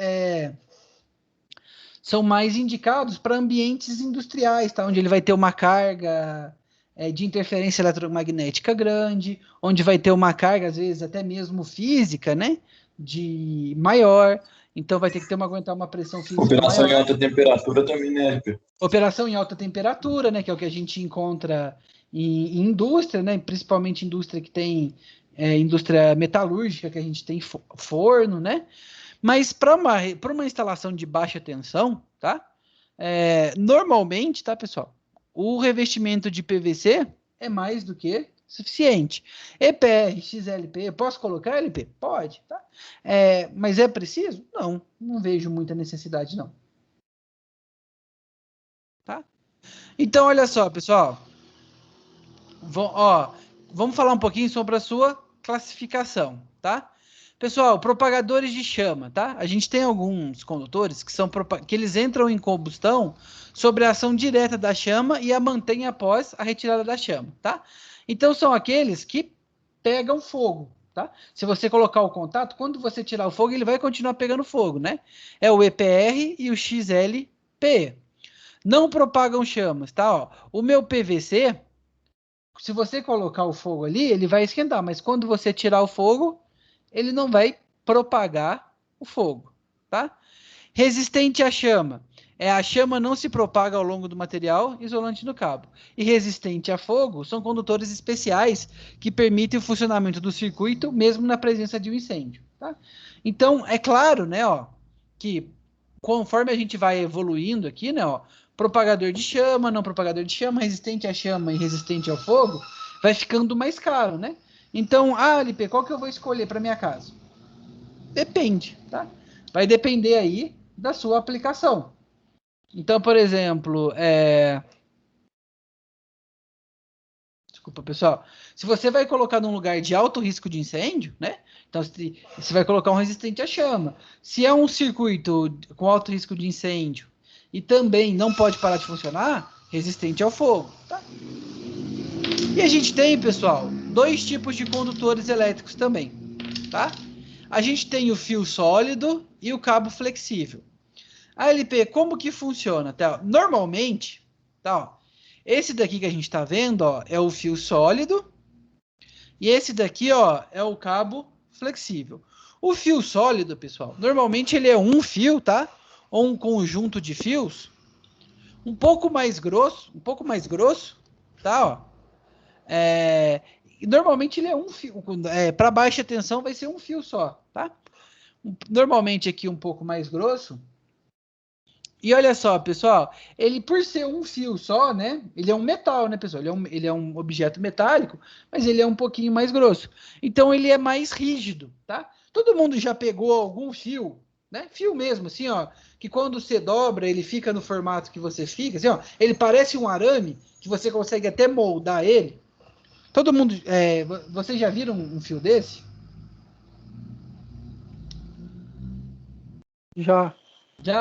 indicados para ambientes industriais, tá? Onde ele vai ter uma carga de interferência eletromagnética grande, onde vai ter uma carga, às vezes, até mesmo física, né? De maior. Então vai ter que aguentar uma pressão física Operação maior. em alta temperatura também, né, LP? Operação em alta temperatura, né? Que é o que a gente encontra em indústria, né? Principalmente indústria que tem indústria metalúrgica, que a gente tem forno, né? Mas para uma instalação de baixa tensão, tá? Normalmente, tá, pessoal? O revestimento de PVC é mais do que suficiente. EPR, XLP, posso colocar LP? Pode, tá? Mas é preciso? Não vejo muita necessidade, não. Tá? Então, olha só, pessoal. Vamos falar um pouquinho sobre a sua classificação, tá? Pessoal, propagadores de chama, tá? A gente tem alguns condutores que eles entram em combustão sobre a ação direta da chama e a mantêm após a retirada da chama, tá? Então, são aqueles que pegam fogo, tá? Se você colocar o contato, quando você tirar o fogo, ele vai continuar pegando fogo, né? É o EPR e o XLPE. Não propagam chamas, tá? Ó, o meu PVC, se você colocar o fogo ali, ele vai esquentar, mas quando você tirar o fogo, ele não vai propagar o fogo, tá? Resistente à chama. A chama não se propaga ao longo do material isolante do cabo. E resistente a fogo são condutores especiais que permitem o funcionamento do circuito mesmo na presença de um incêndio, tá? Então, é claro, né, que conforme a gente vai evoluindo aqui, né, propagador de chama, não propagador de chama, resistente à chama e resistente ao fogo, vai ficando mais caro, né? Então, LP, qual que eu vou escolher para minha casa? Depende, tá? Vai depender aí da sua aplicação. Então, por exemplo, desculpa, pessoal. Se você vai colocar num lugar de alto risco de incêndio, né? Então, você vai colocar um resistente à chama. Se é um circuito com alto risco de incêndio e também não pode parar de funcionar, resistente ao fogo, tá? E a gente tem, pessoal, dois tipos de condutores elétricos também, tá? A gente tem o fio sólido e o cabo flexível. LP, como que funciona? Tá? Normalmente, tá, esse daqui que a gente está vendo, é o fio sólido e esse daqui, é o cabo flexível. O fio sólido, pessoal, normalmente ele é um fio, tá? Ou um conjunto de fios um pouco mais grosso, tá? Normalmente ele é um fio, para baixa tensão vai ser um fio só, tá? Normalmente aqui um pouco mais grosso. E olha só, pessoal, ele por ser um fio só, né? Ele é um metal, né, pessoal? Ele é um objeto metálico, mas ele é um pouquinho mais grosso. Então ele é mais rígido, tá? Todo mundo já pegou algum fio, né? Fio mesmo, assim, que quando você dobra, ele fica no formato que você fica, assim, ele parece um arame, que você consegue até moldar ele. Todo mundo, vocês já viram um fio desse? Já,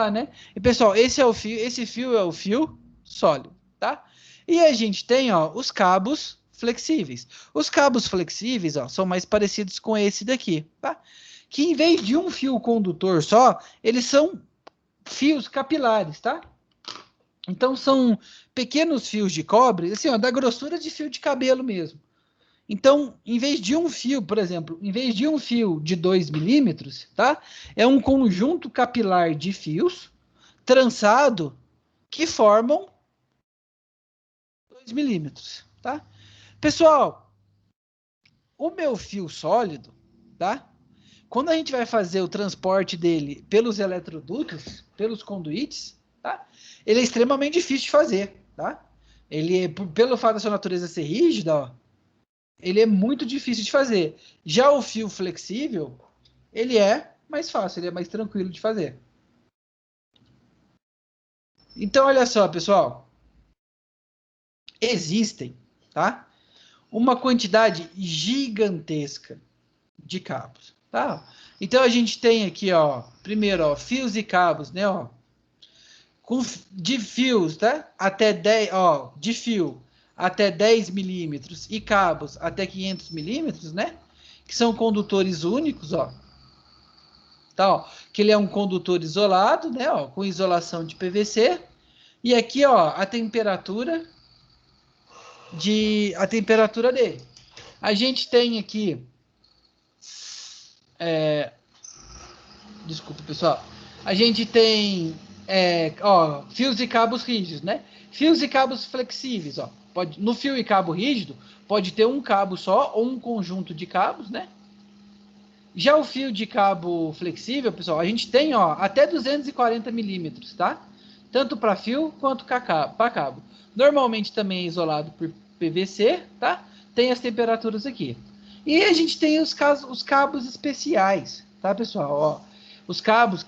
né? E pessoal, esse fio é o fio sólido, tá? E a gente tem, os cabos flexíveis. Os cabos flexíveis, são mais parecidos com esse daqui, tá? Que em vez de um fio condutor só, eles são fios capilares, tá? Então são pequenos fios de cobre, assim, da grossura de fio de cabelo mesmo. Então, em vez de um fio, por exemplo, em vez de um fio de 2 milímetros, tá? É um conjunto capilar de fios trançado que formam 2 milímetros, tá? Pessoal, o meu fio sólido, tá? Quando a gente vai fazer o transporte dele pelos eletrodutos, pelos conduítes, tá? Ele é extremamente difícil de fazer, tá? Ele, pelo fato da sua natureza ser rígida, ele é muito difícil de fazer. Já o fio flexível, ele é mais fácil, ele é mais tranquilo de fazer. Então, olha só, pessoal. Existem, tá? Uma quantidade gigantesca de cabos, tá? Então, a gente tem aqui, primeiro, fios e cabos, né, de fios, tá? Até 10, de fio até 10 milímetros e cabos até 500 milímetros, né? Que são condutores únicos, Tá, que ele é um condutor isolado, né? Com isolação de PVC. E aqui, a temperatura dele. A gente tem aqui, desculpa, pessoal. A gente tem, fios e cabos rígidos, né? Fios e cabos flexíveis, no fio e cabo rígido, pode ter um cabo só ou um conjunto de cabos, né? Já o fio de cabo flexível, pessoal, a gente tem, até 240 milímetros, tá? Tanto para fio quanto para cabo. Normalmente também é isolado por PVC, tá? Tem as temperaturas aqui. E a gente tem os cabos especiais, tá, pessoal? Os cabos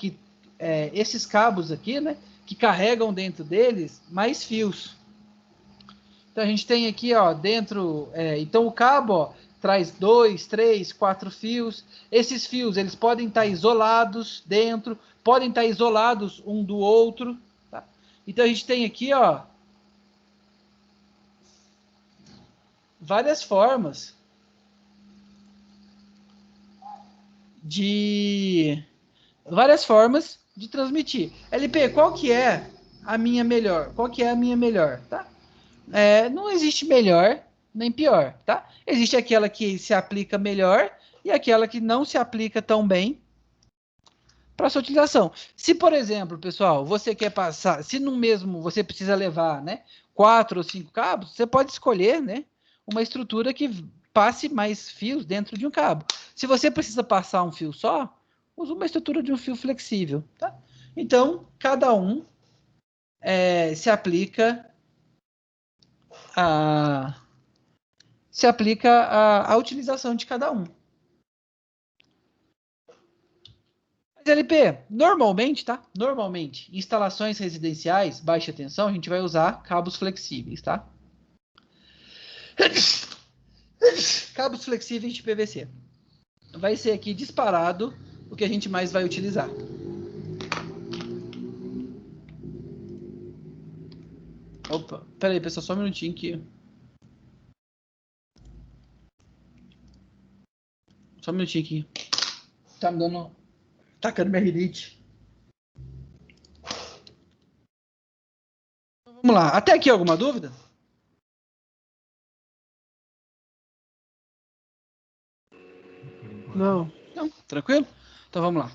esses cabos aqui, né? Que carregam dentro deles mais fios, Então a gente tem aqui, ó, dentro, então o cabo, ó, traz 2, 3, 4 fios. Esses fios, eles podem estar isolados dentro, podem estar isolados um do outro, tá? Então a gente tem aqui, ó, várias formas de transmitir. LP, qual que é a minha melhor? Qual que é a minha melhor, tá? Não existe melhor nem pior, tá? Existe aquela que se aplica melhor e aquela que não se aplica tão bem para sua utilização. Se, por exemplo, pessoal, você quer passar, se no mesmo você precisa levar, né, 4 ou 5 cabos, você pode escolher, né, uma estrutura que passe mais fios dentro de um cabo. Se você precisa passar um fio só, use uma estrutura de um fio flexível, tá? Então, cada um se aplica a utilização de cada um. Mas, LP, normalmente, tá? Normalmente, em instalações residenciais, baixa tensão, a gente vai usar cabos flexíveis, tá? Cabos flexíveis de PVC. Vai ser aqui disparado o que a gente mais vai utilizar. Opa, peraí, pessoal, só um minutinho aqui. Só um minutinho aqui. Tá me dando... Tacando minha rinite. Vamos lá. Até aqui alguma dúvida? Não. Não, tranquilo? Então vamos lá.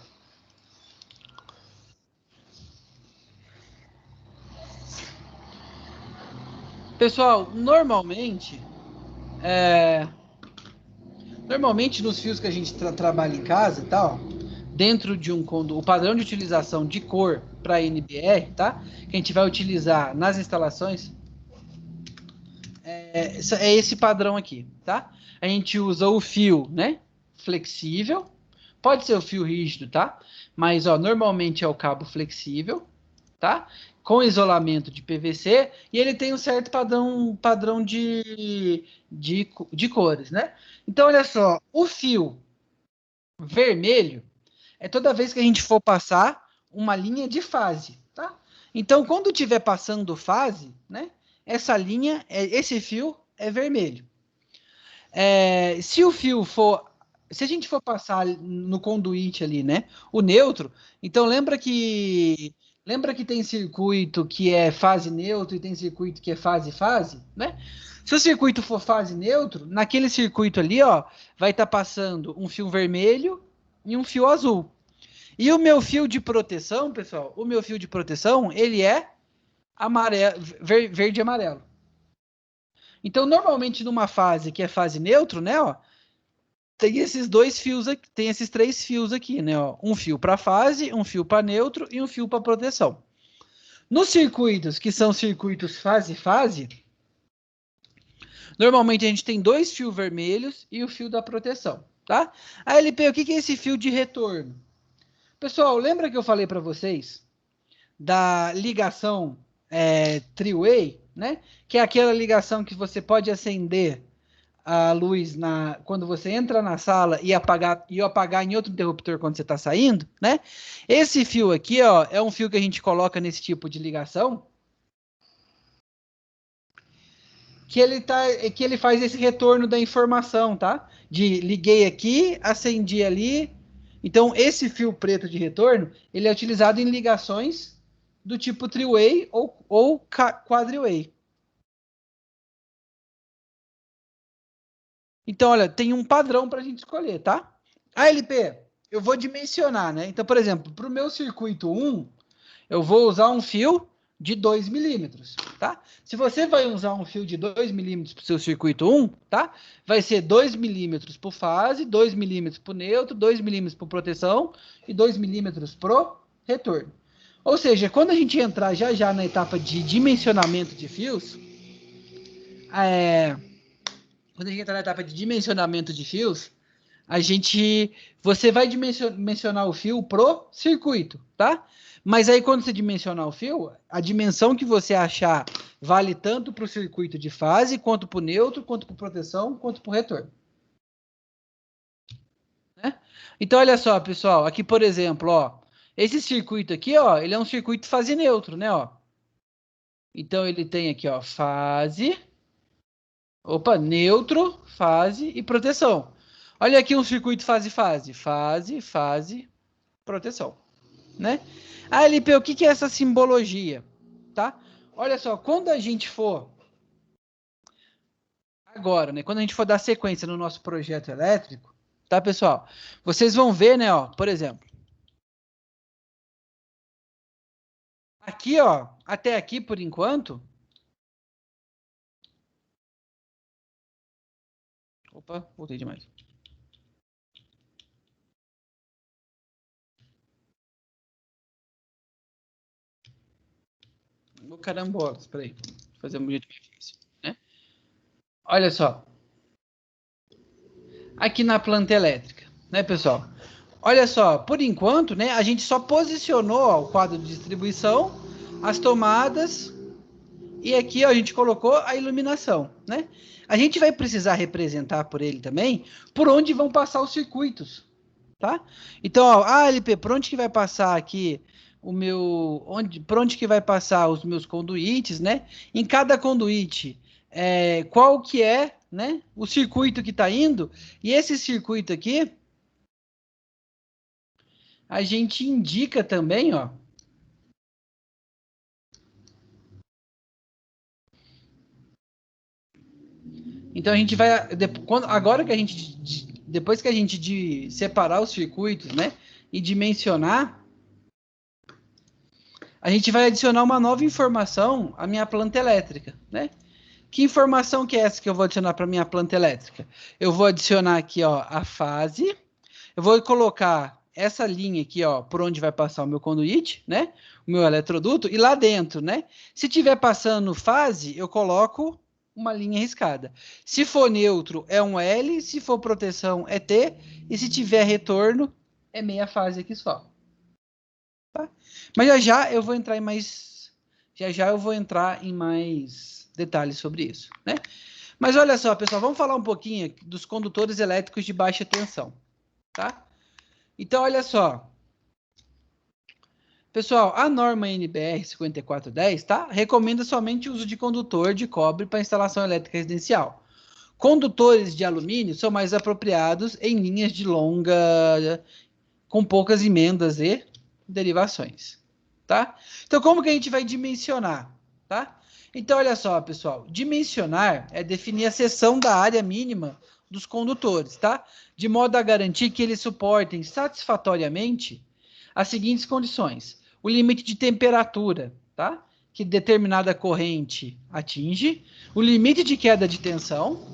Pessoal, normalmente nos fios que a gente trabalha em casa e tal, dentro de o padrão de utilização de cor para NBR, tá? Que a gente vai utilizar nas instalações, é esse padrão aqui, tá? A gente usa o fio, né? Flexível, pode ser o fio rígido, tá? Mas, ó, normalmente é o cabo flexível, tá? Com isolamento de PVC, e ele tem um certo padrão de cores, né? Então, olha só, o fio vermelho é toda vez que a gente for passar uma linha de fase, tá? Então, quando estiver passando fase, né? Essa linha, esse fio é vermelho. Se a gente for passar no conduíte ali, né? O neutro, então lembra que tem circuito que é fase neutro e tem circuito que é fase, né? Se o circuito for fase neutro, naquele circuito ali, ó, vai estar passando um fio vermelho e um fio azul. E o meu fio de proteção, pessoal, ele é verde e amarelo. Então, normalmente numa fase que é fase neutro, né, ó, tem esses dois fios aqui, tem esses 3 fios aqui, né, ó, um fio para fase, um fio para neutro e um fio para proteção. Nos circuitos que são circuitos fase, normalmente a gente tem 2 fios vermelhos e o fio da proteção, tá? A LP, o que é esse fio de retorno? Pessoal, lembra que eu falei para vocês da ligação three-way, né? Que é aquela ligação que você pode acender a luz quando você entra na sala e apagar em outro interruptor quando você está saindo, né? Esse fio aqui, ó, é um fio que a gente coloca nesse tipo de ligação, que ele faz esse retorno da informação, tá? De liguei aqui, acendi ali. Então, esse fio preto de retorno, ele é utilizado em ligações do tipo three-way ou quadri-way. Então, olha, tem um padrão para a gente escolher, tá? A LP, eu vou dimensionar, né? Então, por exemplo, para o meu circuito 1, eu vou usar um fio de 2 milímetros, tá? Se você vai usar um fio de 2 milímetros para o seu circuito 1, tá? Vai ser 2 milímetros por fase, 2 milímetros por neutro, 2 milímetros por proteção e 2 milímetros pro retorno. Ou seja, quando a gente entrar já na etapa de dimensionamento de fios, você vai dimensionar o fio pro circuito, tá? Mas aí quando você dimensionar o fio, a dimensão que você achar vale tanto para o circuito de fase, quanto para o neutro, quanto para proteção, quanto para o retorno. Né? Então, olha só, pessoal, aqui, por exemplo, ó, esse circuito aqui, ó, ele é um circuito fase neutro, né, ó. Então, ele tem aqui, ó, fase, neutro, fase e proteção. Olha aqui um circuito fase, proteção, né? Ah, LP, o que é essa simbologia, tá? Olha só, quando a gente for agora, né? Quando a gente for dar sequência no nosso projeto elétrico, tá, pessoal? Vocês vão ver, né, ó, por exemplo, aqui, ó, até aqui por enquanto. Opa, voltei demais. Carambolas, peraí. Vou fazer um jeito mais difícil, né? Olha só. Aqui na planta elétrica, né, pessoal? Olha só, por enquanto, né, a gente só posicionou ó, o quadro de distribuição, as tomadas, e aqui ó, a gente colocou a iluminação, né? A gente vai precisar representar por ele também por onde vão passar os circuitos, tá? Então, ó, LP, por onde que vai passar aqui por onde que vai passar os meus conduítes, né? Em cada conduíte, qual que é, né, o circuito que está indo, e esse circuito aqui, a gente indica também, ó, então a gente vai, agora que a gente, depois que a gente separar os circuitos, né, e dimensionar, a gente vai adicionar uma nova informação à minha planta elétrica, né? Que informação que é essa que eu vou adicionar para minha planta elétrica? Eu vou adicionar aqui, ó, a fase. Eu vou colocar essa linha aqui, ó, por onde vai passar o meu conduíte, né? O meu eletroduto e lá dentro, né? Se tiver passando fase, eu coloco uma linha riscada. Se for neutro, é um L. Se for proteção, é T. E se tiver retorno, é meia fase aqui só. Tá? Mas já eu vou entrar em mais detalhes sobre isso, né? Mas olha só, pessoal, vamos falar um pouquinho dos condutores elétricos de baixa tensão, tá? Então, olha só. Pessoal, a norma NBR 5410, tá? Recomenda somente o uso de condutor de cobre para instalação elétrica residencial. Condutores de alumínio são mais apropriados em linhas de longa, com poucas emendas e derivações, tá? Então, como que a gente vai dimensionar, tá? Então, olha só, pessoal, dimensionar é definir a seção da área mínima dos condutores, tá? De modo a garantir que eles suportem satisfatoriamente as seguintes condições: o limite de temperatura, tá? Que determinada corrente atinge, o limite de queda de tensão,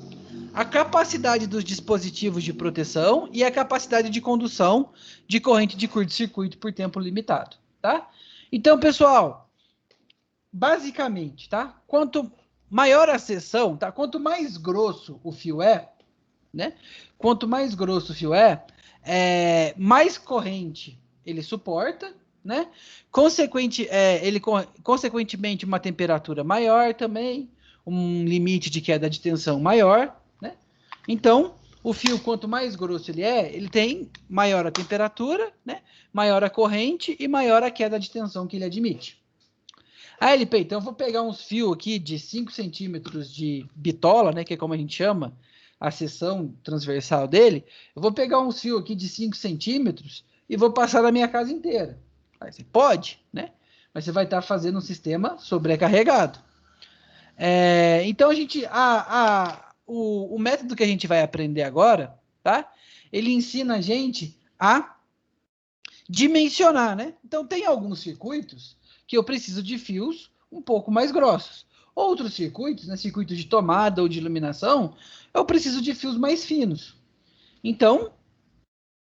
a capacidade dos dispositivos de proteção e a capacidade de condução de corrente de curto-circuito por tempo limitado, tá? Então, pessoal, basicamente, tá? Quanto maior a seção, tá? Quanto mais grosso o fio é, né? Quanto mais grosso o fio mais corrente ele suporta, né? Consequentemente, uma temperatura maior também, um limite de queda de tensão maior, né? Então, o fio, quanto mais grosso ele tem maior a temperatura, né? Maior a corrente e maior a queda de tensão que ele admite. LP, então eu vou pegar uns fios aqui de 5 centímetros de bitola, né? Que é como a gente chama a seção transversal dele. Eu vou pegar uns fios aqui de 5 centímetros e vou passar na minha casa inteira. Aí você pode, né? Mas você vai estar fazendo um sistema sobrecarregado. Então, o método que a gente vai aprender agora, tá? Ele ensina a gente a dimensionar, né? Então, tem alguns circuitos que eu preciso de fios um pouco mais grossos. Outros circuitos, né, circuitos de tomada ou de iluminação, eu preciso de fios mais finos. Então,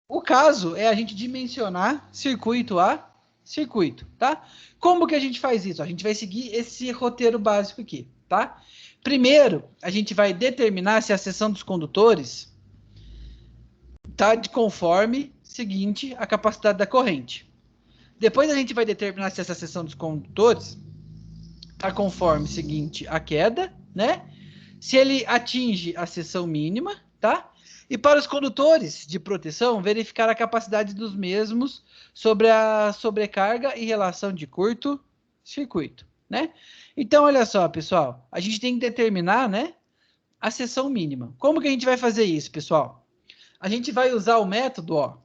o caso é a gente dimensionar circuito a circuito, tá? Como que a gente faz isso? A gente vai seguir esse roteiro básico aqui, tá? Primeiro, a gente vai determinar se a seção dos condutores tá de conforme seguinte a capacidade da corrente. Depois a gente vai determinar se essa seção dos condutores tá conforme seguinte a queda, né? Se ele atinge a seção mínima, tá? E para os condutores de proteção, verificar a capacidade dos mesmos sobre a sobrecarga e relação de curto-circuito, né? Então, olha só, pessoal, a gente tem que determinar, né, a seção mínima. Como que a gente vai fazer isso, pessoal? A gente vai usar o método, ó,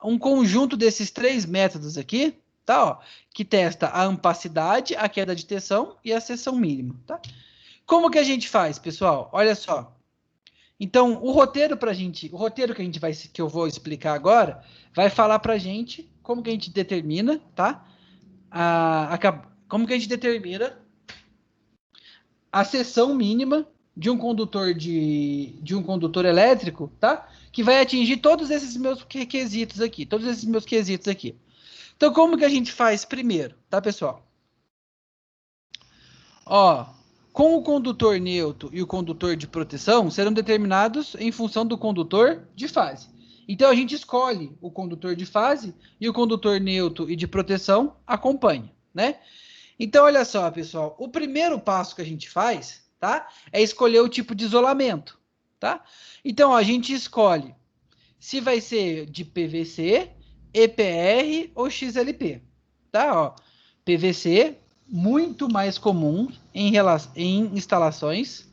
um conjunto desses 3 métodos aqui, tá? Ó, que testa a ampacidade, a queda de tensão e a seção mínima, tá? Como que a gente faz, pessoal? Olha só. Então, o roteiro que a gente vai, que eu vou explicar agora, vai falar para a gente como que a gente determina, tá? Como que a gente determina a seção mínima de um condutor elétrico, tá? Que vai atingir todos esses meus requisitos aqui, Então, como que a gente faz primeiro, tá, pessoal? Ó, com o condutor neutro e o condutor de proteção serão determinados em função do condutor de fase. Então, a gente escolhe o condutor de fase e o condutor neutro e de proteção acompanha, né? Então, olha só, pessoal, o primeiro passo que a gente faz, tá? É escolher o tipo de isolamento, tá? Então, ó, a gente escolhe se vai ser de PVC, EPR ou XLP, tá? Ó, PVC, muito mais comum em instalações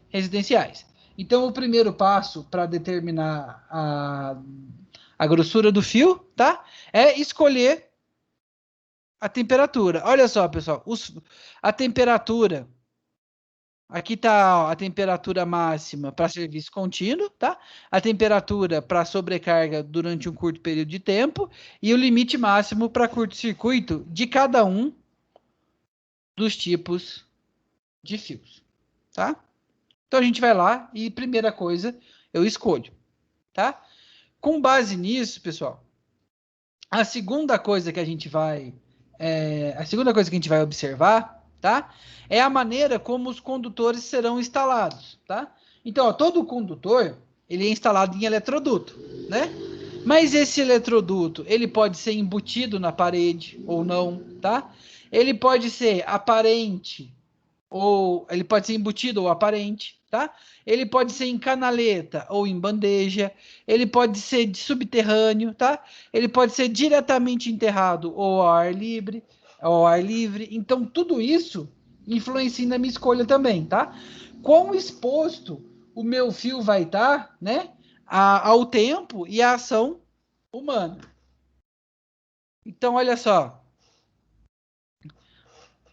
residenciais. Então, o primeiro passo para determinar a grossura do fio, tá? É escolher a temperatura. Olha só, pessoal, a temperatura. Aqui está a temperatura máxima para serviço contínuo, tá? A temperatura para sobrecarga durante um curto período de tempo e o limite máximo para curto-circuito de cada um dos tipos de fios, tá? Então a gente vai lá e primeira coisa eu escolho, tá? Com base nisso, pessoal, a segunda coisa que a gente vai observar, tá? É a maneira como os condutores serão instalados, tá? Então, ó, todo condutor, ele é instalado em eletroduto, né? Mas esse eletroduto, ele pode ser embutido na parede ou não, tá? Ele pode ser aparente ou ele pode ser embutido ou aparente, tá? Ele pode ser em canaleta ou em bandeja, ele pode ser de subterrâneo, tá? Ele pode ser diretamente enterrado ou ao ar livre, Então, tudo isso influencia na minha escolha também, tá? Quão exposto o meu fio vai estar, né, ao tempo e à ação humana. Então, olha só.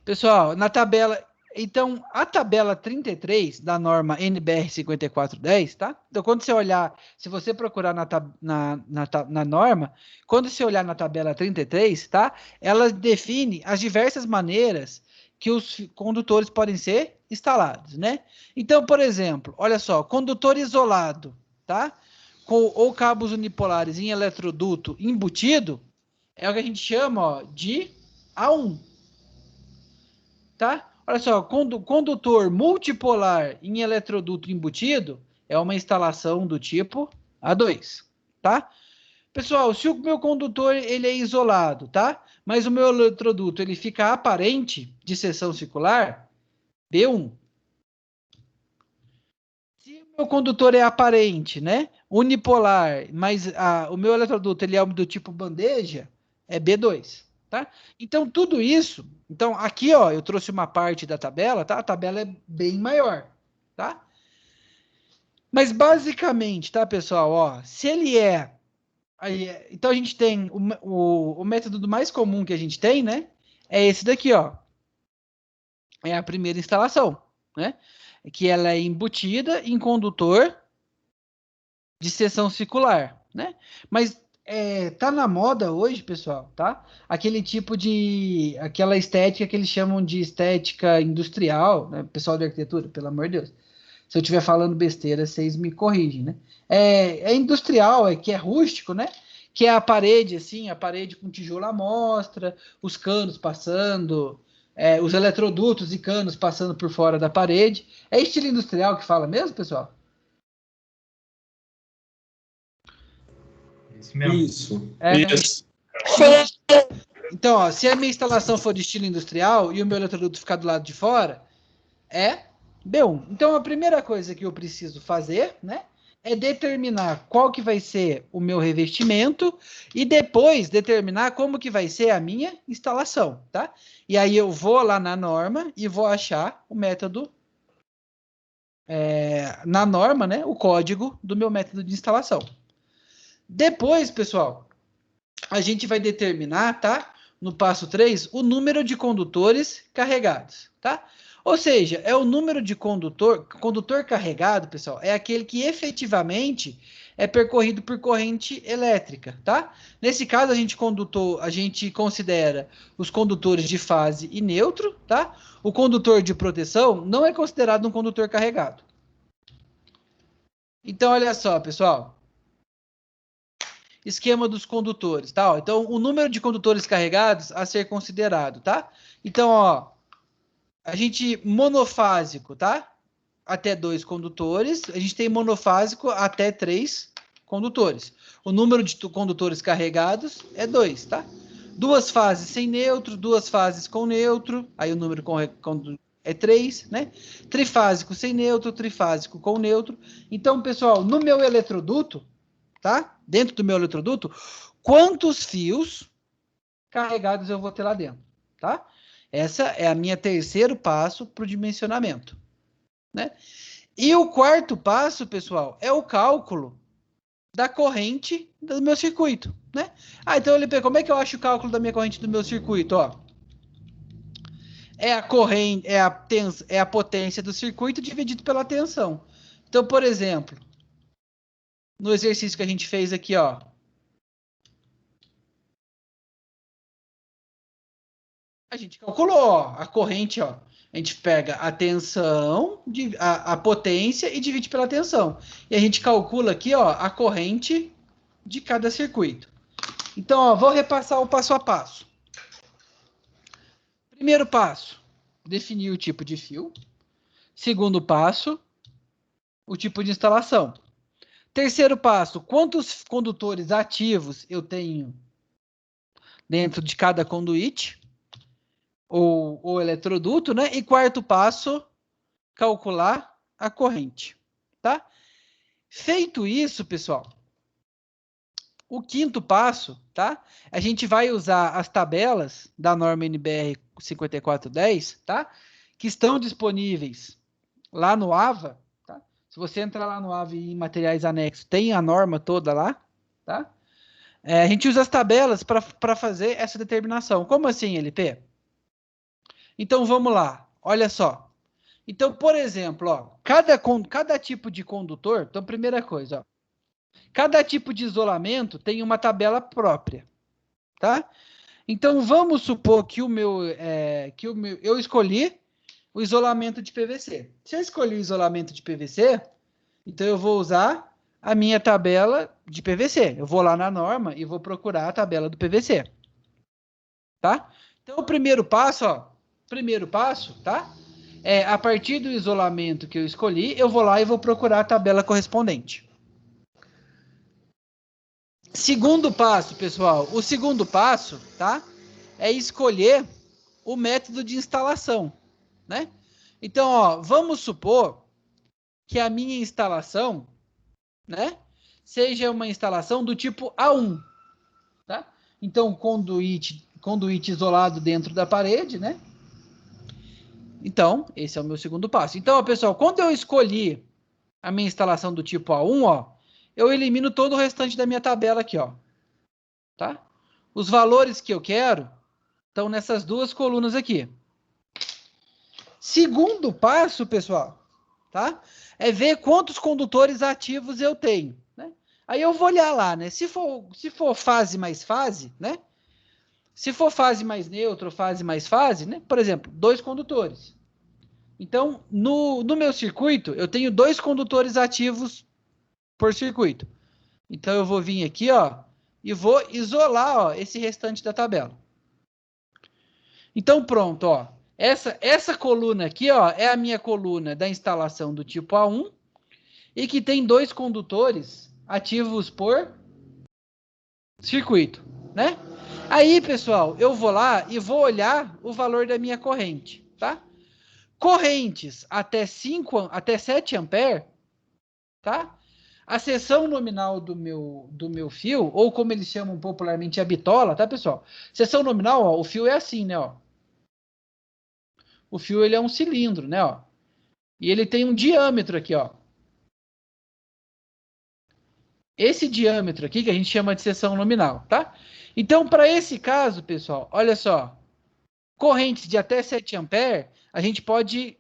Pessoal, na tabela... Então, a tabela 33 da norma NBR 5410, tá? Então, quando você olhar, se você procurar na norma, quando você olhar na tabela 33, tá? Ela define as diversas maneiras que os condutores podem ser instalados, né? Então, por exemplo, olha só, condutor isolado, tá? Ou cabos unipolares em eletroduto embutido, é o que a gente chama, ó, de A1, tá? Olha só, condutor multipolar em eletroduto embutido é uma instalação do tipo A2, tá? Pessoal, se o meu condutor ele é isolado, tá? Mas o meu eletroduto ele fica aparente de seção circular, B1. Se o meu condutor é aparente, né? Unipolar, mas o meu eletroduto ele é do tipo bandeja, é B2. Tá? Então, tudo isso... Então, aqui, ó, eu trouxe uma parte da tabela, tá? A tabela é bem maior, tá? Mas, basicamente, tá, pessoal? Ó, se ele é... Então, a gente tem o método mais comum que a gente tem, né? É esse daqui, ó. É a primeira instalação, né? Que ela é embutida em condutor de seção circular, né? Mas... tá na moda hoje, pessoal, tá? Aquela estética que eles chamam de estética industrial, né? Pessoal de arquitetura, pelo amor de Deus. Se eu estiver falando besteira, vocês me corrigem, né? É industrial, que é rústico, né? Que é a parede, assim, a parede com tijolo à mostra, os canos passando, os eletrodutos e canos passando por fora da parede. É estilo industrial que fala mesmo, pessoal? Isso mesmo. Isso. É, né? Isso. Então, ó, se a minha instalação for de estilo industrial e o meu eletroduto ficar do lado de fora, é B1. Então, a primeira coisa que eu preciso fazer, né, é determinar qual que vai ser o meu revestimento e depois determinar como que vai ser a minha instalação, tá? E aí eu vou lá na norma e vou achar o método, na norma, né, o código do meu método de instalação. Depois, pessoal, a gente vai determinar, tá? No passo 3, o número de condutores carregados, tá? Ou seja, é o número de condutor carregado, pessoal, é aquele que efetivamente é percorrido por corrente elétrica, tá? Nesse caso, a gente considera os condutores de fase e neutro, tá? O condutor de proteção não é considerado um condutor carregado. Então, olha só, pessoal. Esquema dos condutores, tá? Então, o número de condutores carregados a ser considerado, tá? Então, ó, a gente monofásico, tá? Até 2 condutores. A gente tem monofásico até 3 condutores. O número de condutores carregados é 2, tá? 2 fases sem neutro, 2 fases com neutro. Aí o número é 3, né? Trifásico sem neutro, trifásico com neutro. Então, pessoal, no meu eletroduto, tá? Dentro do meu eletroduto, quantos fios carregados eu vou ter lá dentro, tá? Essa é a minha terceiro passo para o dimensionamento, né? E o quarto passo, pessoal, é o cálculo da corrente do meu circuito, né? Então, LP, como é que eu acho o cálculo da minha corrente do meu circuito, ó? É a corrente, é a potência do circuito dividido pela tensão. Então, por exemplo, no exercício que a gente fez aqui, ó. A gente calculou, ó, a corrente, ó. A gente pega a tensão, a potência e divide pela tensão. E a gente calcula aqui, ó, a corrente de cada circuito. Então, ó, vou repassar o passo a passo. Primeiro passo, definir o tipo de fio. Segundo passo, o tipo de instalação. Terceiro passo, quantos condutores ativos eu tenho dentro de cada conduíte ou eletroduto, né? E quarto passo, calcular a corrente, tá? Feito isso, pessoal, o quinto passo, tá? A gente vai usar as tabelas da norma NBR 5410, tá? Que estão disponíveis lá no AVA, tá? Se você entrar lá no AVA e em materiais anexos, tem a norma toda lá, tá? A gente usa as tabelas para fazer essa determinação. Como assim, LP? Então, vamos lá. Olha só. Então, por exemplo, ó, cada tipo de condutor... Então, primeira coisa, ó. Cada tipo de isolamento tem uma tabela própria, tá? Então, vamos supor que eu escolhi o isolamento de PVC. Se eu escolhi o isolamento de PVC, então eu vou usar a minha tabela de PVC. Eu vou lá na norma e vou procurar a tabela do PVC. Tá? Então, o primeiro passo, ó. Primeiro passo, tá? A partir do isolamento que eu escolhi, eu vou lá e vou procurar a tabela correspondente. Segundo passo, pessoal. O segundo passo, tá? É escolher o método de instalação, né? Então, ó, vamos supor que a minha instalação, né, seja uma instalação do tipo A1, tá? Então, conduíte isolado dentro da parede, né? Então, esse é o meu segundo passo. Então, ó, pessoal, quando eu escolhi a minha instalação do tipo A1, ó, eu elimino todo o restante da minha tabela aqui, ó. Tá? Os valores que eu quero estão nessas duas colunas aqui. Segundo passo, pessoal, tá? É ver quantos condutores ativos eu tenho, né? Aí eu vou olhar lá, né? Se for fase mais fase, né? Se for fase mais neutra, fase mais fase, né? Por exemplo, 2 condutores. Então, no meu circuito, eu tenho 2 condutores ativos por circuito. Então, eu vou vir aqui, ó, e vou isolar, ó, esse restante da tabela. Então, pronto, ó. Essa coluna aqui, ó, é a minha coluna da instalação do tipo A1 e que tem 2 condutores ativos por circuito, né? Aí, pessoal, eu vou lá e vou olhar o valor da minha corrente, tá? Correntes até 7 amperes, tá? A seção nominal do meu fio, ou como eles chamam popularmente a bitola, tá, pessoal? Seção nominal, ó, o fio é assim, né, ó. O fio, ele é um cilindro, né, ó. E ele tem um diâmetro aqui, ó. Esse diâmetro aqui que a gente chama de seção nominal, tá? Então, para esse caso, pessoal, olha só. Correntes de até 7 amperes, a gente pode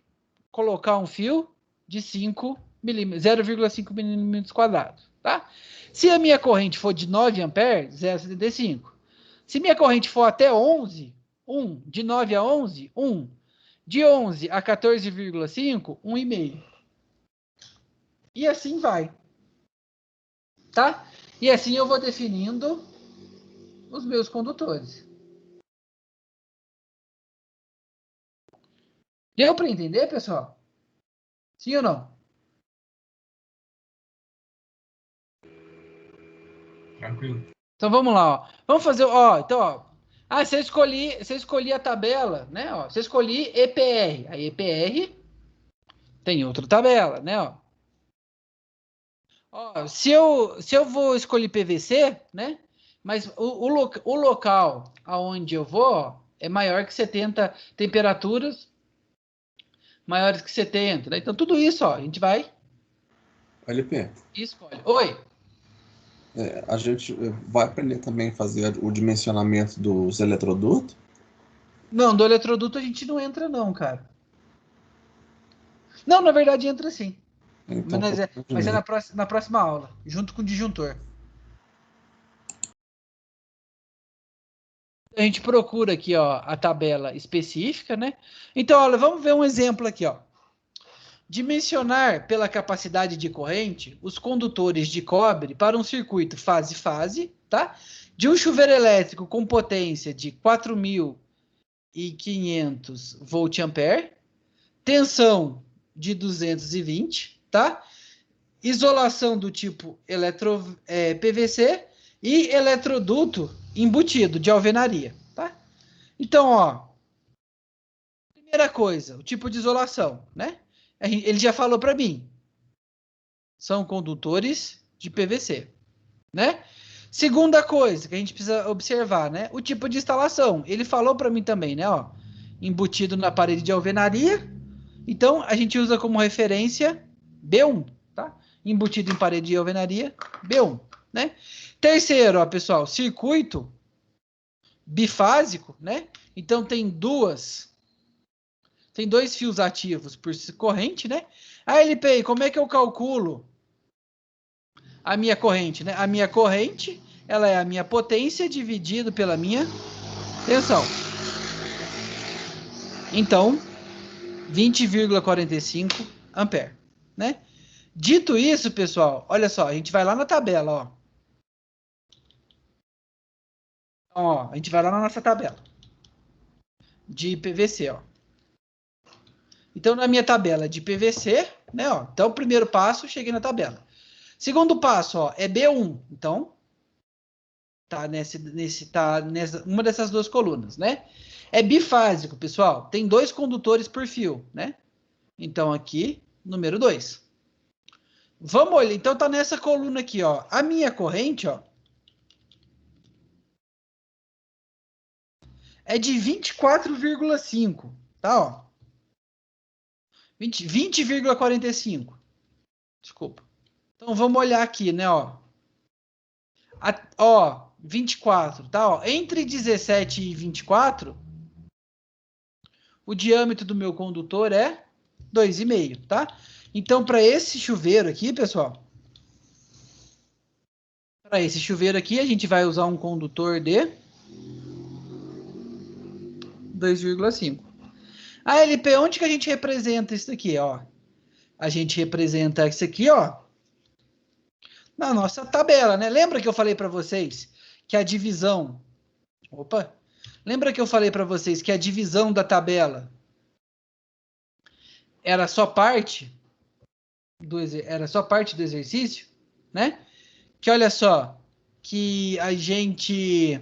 colocar um fio de 0,5 milímetros quadrados, tá? Se a minha corrente for de 9 amperes, 0,75. Se minha corrente for até 11, 1. De 9 a 11, 1. De 11 a 14,5, 1,5. E assim vai. Tá? E assim eu vou definindo os meus condutores. Deu para entender, pessoal? Sim ou não? Tranquilo. Então vamos lá, ó. Vamos fazer, ó, então, ó. Ah, você escolhi a tabela, né, ó. Você escolhi EPR. A EPR tem outra tabela, né, ó. Ó, se eu vou escolher PVC, né? Mas o local aonde eu vou, ó, é maior que 70 temperaturas maiores que 70, né? Então tudo isso, ó, a gente vai LP, e escolhe. Oi. a gente vai aprender também a fazer o dimensionamento dos eletrodutos? Não, do eletroduto a gente não entra não, cara. Não, na verdade entra sim. Então, Mas é na próxima aula, junto com o disjuntor. A gente procura aqui, ó, a tabela específica, né? Então, olha, vamos ver um exemplo aqui, ó. Dimensionar pela capacidade de corrente os condutores de cobre para um circuito fase-fase, tá? De um chuveiro elétrico com potência de 4.500 volt-ampere, tensão de 220, tá? Isolação do tipo PVC e eletroduto embutido de alvenaria, tá? Então, ó, primeira coisa, o tipo de isolação, né? Ele já falou para mim. São condutores de PVC, né? Segunda coisa que a gente precisa observar, né? O tipo de instalação. Ele falou para mim também, né? Ó, embutido na parede de alvenaria. Então, a gente usa como referência B1, tá? Embutido em parede de alvenaria, B1, né? Terceiro, ó, pessoal, circuito bifásico, né? Então, tem dois fios ativos por corrente, né? A LPI, como é que eu calculo a minha corrente, né? A minha corrente, ela é a minha potência dividido pela minha tensão. Então, 20,45 ampere, né? Dito isso, pessoal, olha só, a gente vai lá na tabela, ó. Ó, a gente vai lá na nossa tabela de PVC, ó. Então, na minha tabela de PVC, né, ó, então, primeiro passo, cheguei na tabela. Segundo passo, ó, é B1. Então, tá nessa uma dessas duas colunas, né? É bifásico, pessoal. Tem 2 condutores por fio, né? Então, aqui, número 2. Vamos olhar. Então, tá nessa coluna aqui, ó. A minha corrente, ó, é de 24,5, tá, ó. 20,45. Desculpa. Então, vamos olhar aqui, né, ó. Ó, 24, tá, ó. Entre 17 e 24, o diâmetro do meu condutor é 2,5, tá? Então, para esse chuveiro aqui, pessoal, para esse chuveiro aqui, a gente vai usar um condutor de 2,5. A LP, onde que a gente representa isso aqui, ó? A gente representa isso aqui, ó, na nossa tabela, né? Lembra que eu falei para vocês que a divisão... Opa! Lembra que eu falei para vocês que a divisão da tabela era só parte do exercício, né? Que olha só, que a gente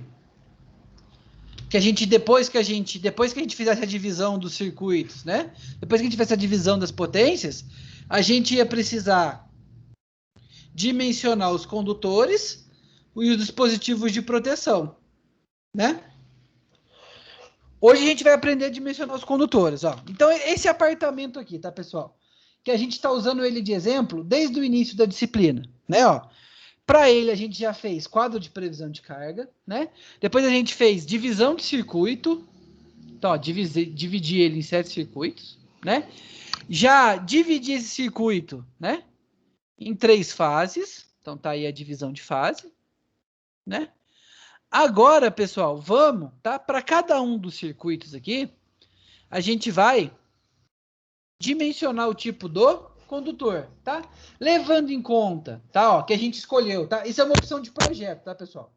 depois que a gente fizesse a divisão dos circuitos, né? Depois que a gente fizesse a divisão das potências, a gente ia precisar dimensionar os condutores e os dispositivos de proteção, né? Hoje a gente vai aprender a dimensionar os condutores, ó. Então esse apartamento aqui, tá, pessoal? Que a gente está usando ele de exemplo desde o início da disciplina, né? Ó, para ele a gente já fez quadro de previsão de carga, né? Depois a gente fez divisão de circuito, então ó, dividi ele em 7 circuitos, né? Já dividi esse circuito, né? Em 3 fases, então tá aí a divisão de fase, né? Agora, pessoal, vamos, tá? Para cada um dos circuitos aqui, a gente vai dimensionar o tipo do condutor, tá? Levando em conta, tá? Ó, que a gente escolheu, tá? Isso é uma opção de projeto, tá, pessoal?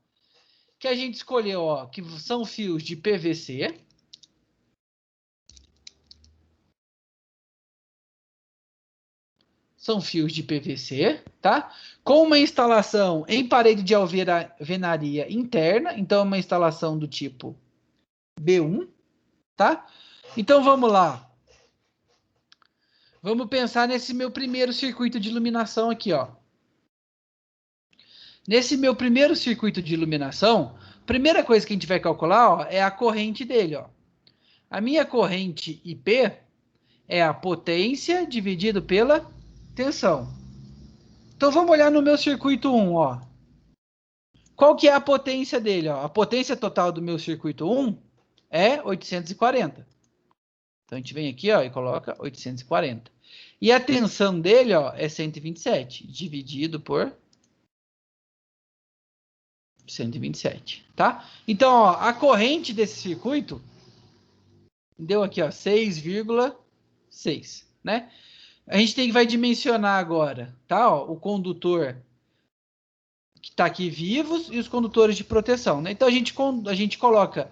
Que a gente escolheu, ó, que são fios de PVC. São fios de PVC, tá? Com uma instalação em parede de alvenaria interna, então é uma instalação do tipo B1, tá? Então vamos lá. Vamos pensar nesse meu primeiro circuito de iluminação aqui, ó. Nesse meu primeiro circuito de iluminação, primeira coisa que a gente vai calcular, ó, é a corrente dele, ó. A minha corrente IP é a potência dividido pela tensão. Então vamos olhar no meu circuito 1, ó. Qual que é a potência dele, ó? A potência total do meu circuito 1 é 840. Então a gente vem aqui, ó, e coloca 840. E a tensão dele, ó, é 127, dividido por 127, tá? Então, ó, a corrente desse circuito deu aqui, ó, 6,6, né? A gente vai dimensionar agora, tá? Ó, o condutor que está aqui vivos e os condutores de proteção, né? Então a gente coloca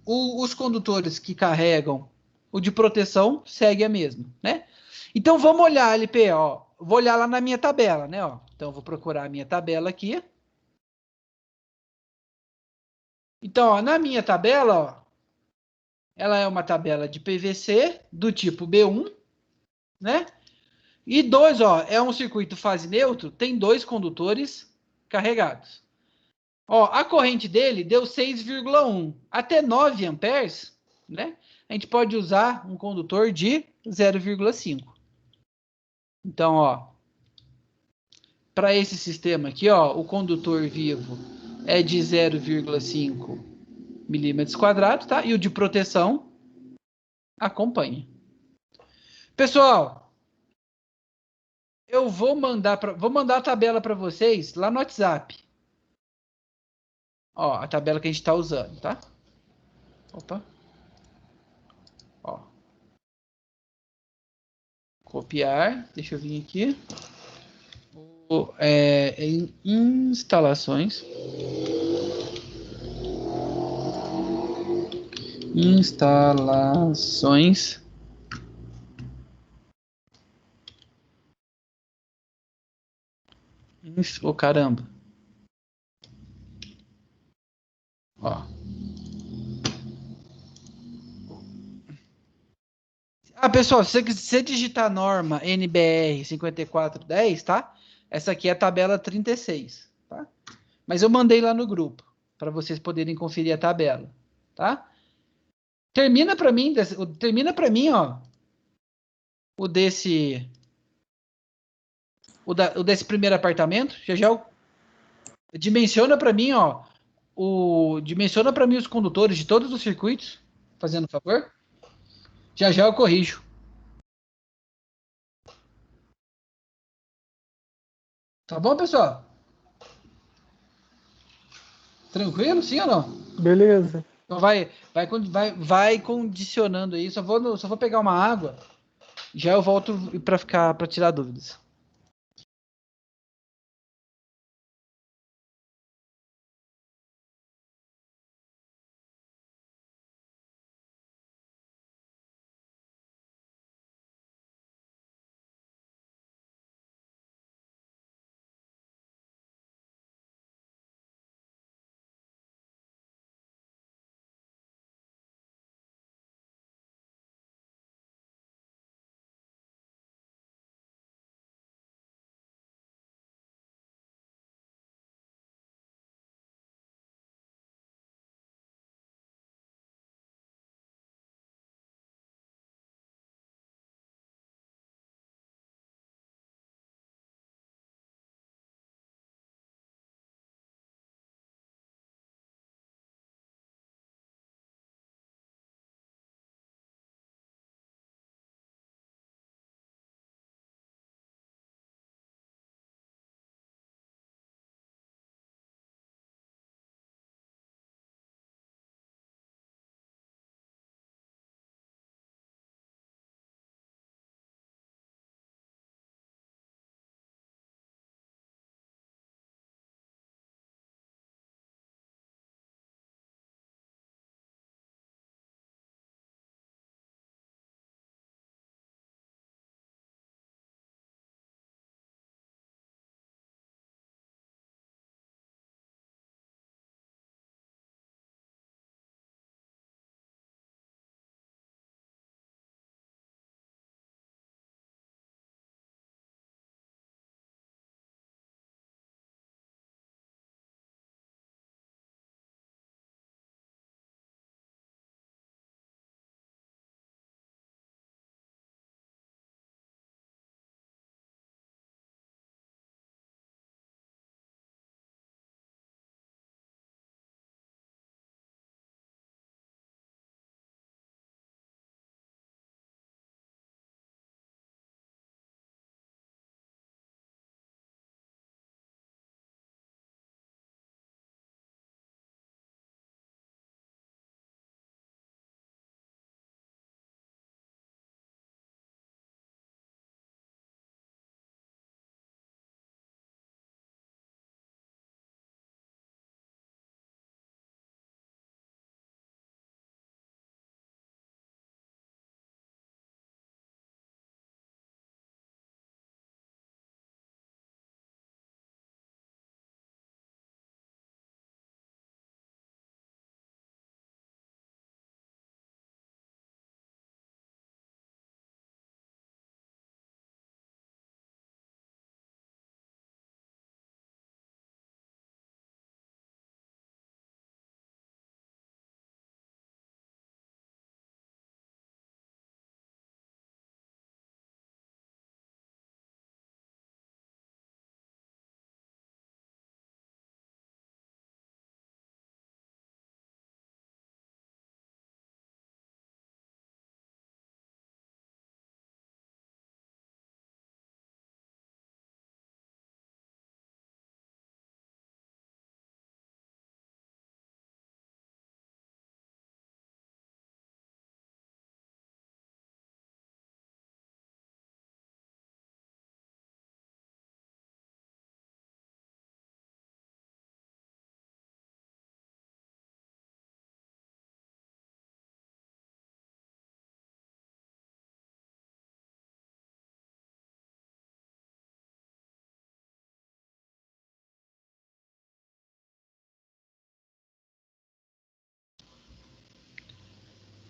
os condutores que carregam o de proteção, segue a mesma, né? Então vamos olhar, LP, ó. Vou olhar lá na minha tabela, né? Ó. Então eu vou procurar a minha tabela aqui. Então, ó, na minha tabela, ó, ela é uma tabela de PVC do tipo B1, né? E ó, é um circuito fase neutro, tem 2 condutores carregados. Ó, a corrente dele deu 6,1. Até 9 amperes, né? A gente pode usar um condutor de 0,5. Então, ó, para esse sistema aqui, ó, o condutor vivo é de 0,5 milímetros quadrados, tá? E o de proteção acompanha. Pessoal, eu vou mandar a tabela para vocês lá no WhatsApp. Ó, a tabela que a gente está usando, tá? Opa. Ó. Copiar. Deixa eu vir aqui. Em instalações. Instalações. Oh, caramba. Ó. Ah, pessoal, se você digitar a norma NBR 5410, tá? Essa aqui é a tabela 36, tá? Mas eu mandei lá no grupo, para vocês poderem conferir a tabela, tá? Termina para mim, ó, o desse primeiro apartamento. Já dimensiona para mim, ó, dimensiona para mim os condutores de todos os circuitos, fazendo favor. Já eu corrijo. Tá bom, pessoal? Tranquilo, sim ou não? Beleza. Então vai condicionando aí. Só vou pegar uma água. Já eu volto para tirar dúvidas.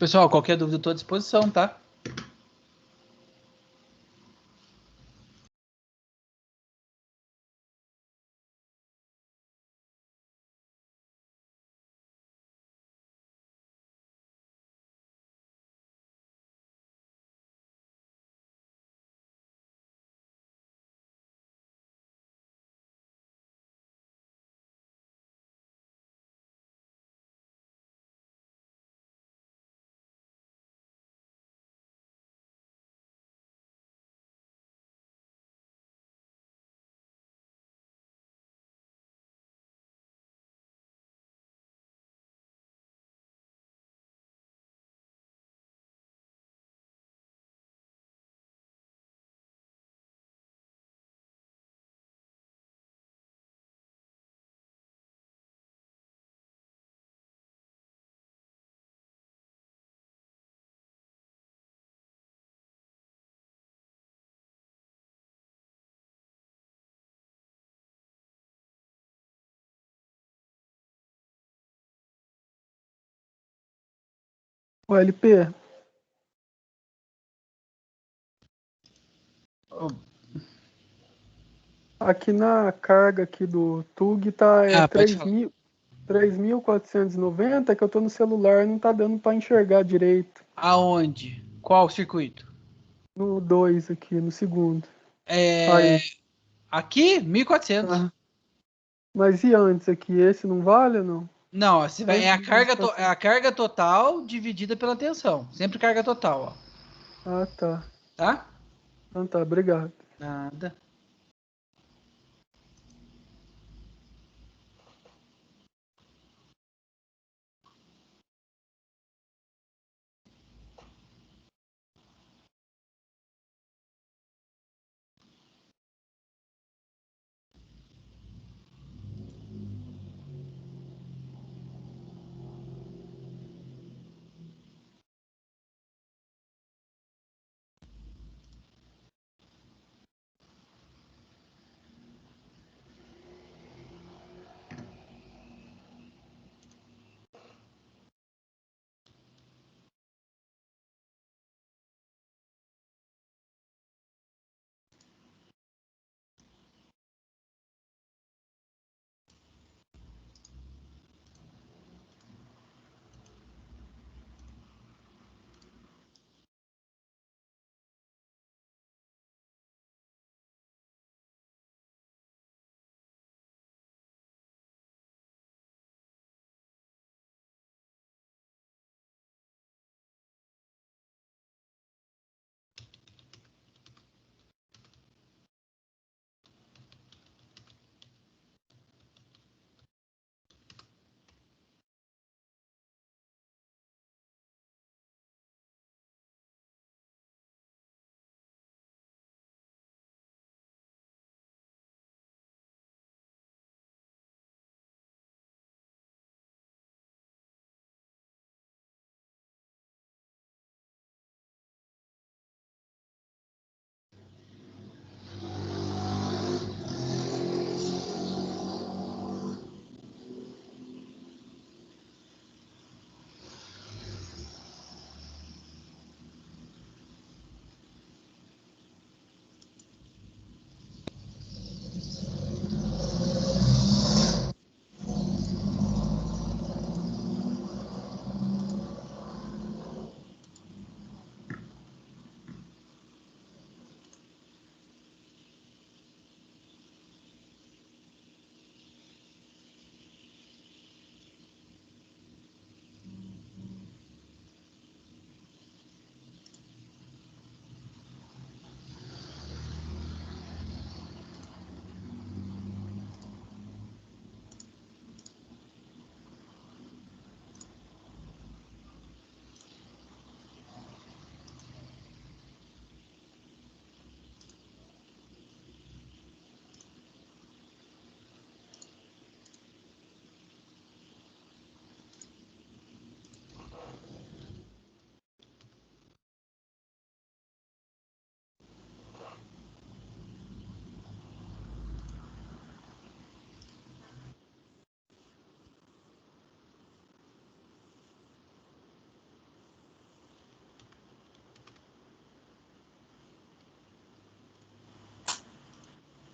Pessoal, qualquer dúvida, eu tô à disposição, tá? O LP, aqui na carga aqui do TUG tá Pode falar. 3.490, que eu tô no celular, não tá dando para enxergar direito. Aonde? Qual circuito? No 2 aqui, no segundo. É... Aí. Aqui, 1.400. Mas e antes aqui, esse não vale ou não? Não, é Sempre a carga total dividida pela tensão. Sempre carga total, ó. Ah, tá. Tá? Então tá, obrigado. Nada.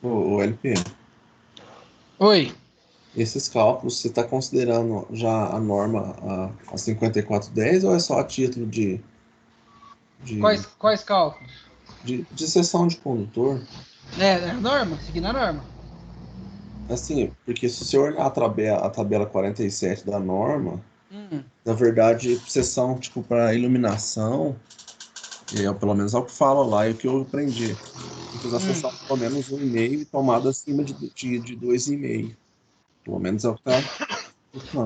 O LP, Oi. esses cálculos, você está considerando já a norma a 5410 ou é só a título de, Quais cálculos? de seção de condutor? É a norma, seguindo a norma. Assim, porque se você olhar a tabela 47 da norma, Hum. na verdade, seção tipo para iluminação, pelo menos é o que fala lá e o que eu aprendi. Tem que usar seção pelo menos 1,5 e tomada acima de 2,5. Pelo menos é o que tá.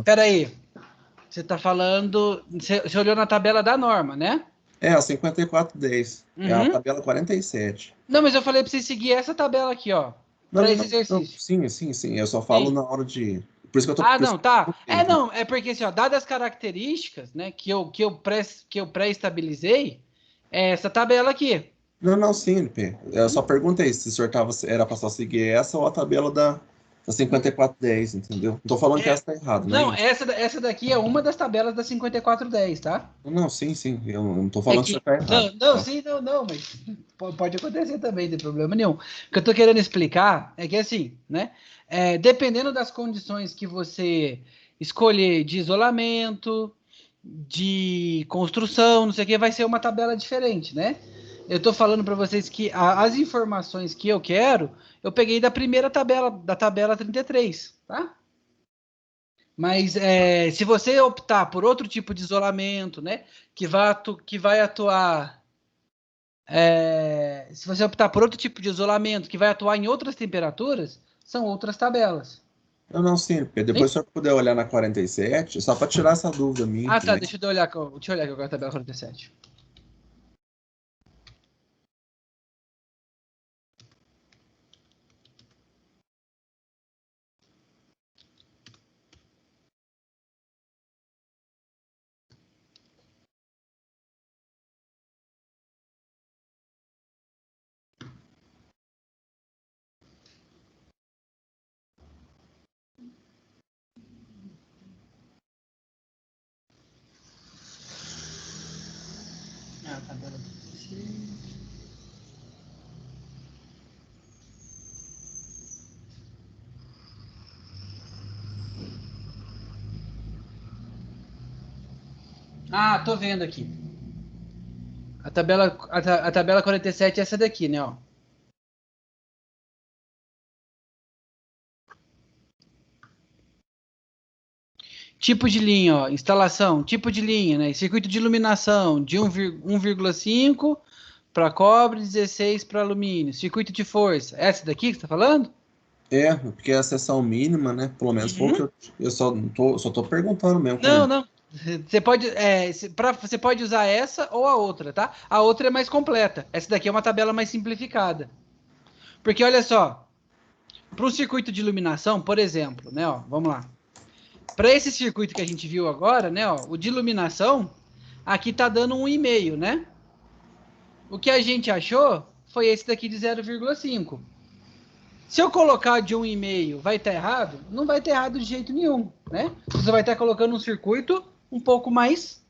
Peraí. Você tá falando. Você olhou na tabela da norma, né? É, a 5410. É a Uhum. tabela 47. Não, mas eu falei pra você seguir essa tabela aqui, ó. Não, Pra não, esse não. exercício. Sim. Eu só falo Sim. na hora de. Por isso que eu tô. Ah, não, tá. Não, é porque assim, ó, dadas as características, né, que eu pré-estabilizei, é essa tabela aqui. Não, sim, LP. Eu só perguntei se o senhor era pra só seguir essa ou a tabela da 5410, entendeu? Não tô falando que essa tá errada, não é Não, isso? essa daqui é uma das tabelas da 5410, tá? Não, sim. Eu não tô É falando que que. você tá errado. Tá? Sim, não, mas pode acontecer também, não tem problema nenhum. O que eu tô querendo explicar é que assim, né? Dependendo das condições que você escolher de isolamento, de construção, não sei o que, vai ser uma tabela diferente, né? Eu tô falando para vocês que as informações que eu quero, eu peguei da primeira tabela, da tabela 33, tá? Mas se você optar por outro tipo de isolamento, né, que vai atuar, se você optar por outro tipo de isolamento que vai atuar em outras temperaturas, são outras tabelas. Não, sim, LP. Depois se o senhor puder olhar na 47, só pra tirar essa dúvida minha Ah, tá, também. deixa eu olhar aqui agora a tabela 47. Ah, tabela 36. Ah, tô vendo aqui. A tabela 47 é essa daqui, né, ó. Tipo de linha, ó, instalação, tipo de linha, né? Circuito de iluminação de 1,5 para cobre, 16 para alumínio. Circuito de força, essa daqui que você está falando? Porque é a seção mínima, né? Pelo menos foi o que eu só tô perguntando mesmo. Não. Você pode usar essa ou a outra, tá? A outra é mais completa. Essa daqui é uma tabela mais simplificada. Porque olha só, para um circuito de iluminação, por exemplo, né? Ó, vamos lá. Para esse circuito que a gente viu agora, né? Ó, o de iluminação, aqui tá dando 1,5, né? O que a gente achou foi esse daqui de 0,5. Se eu colocar de 1,5, vai estar errado? Não vai estar errado de jeito nenhum, né? Você vai estar colocando um circuito um pouco mais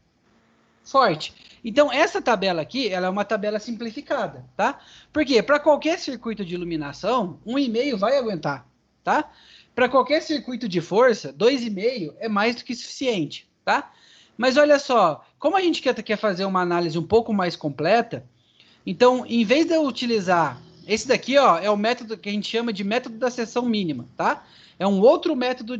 forte. Então, essa tabela aqui, ela é uma tabela simplificada, tá? Por quê? Para qualquer circuito de iluminação, 1,5 vai aguentar, tá? Para qualquer circuito de força, 2,5 é mais do que suficiente, tá? Mas olha só, como a gente quer fazer uma análise um pouco mais completa, então, em vez de eu utilizar esse daqui, ó, é o método que a gente chama de método da seção mínima, tá? É um outro método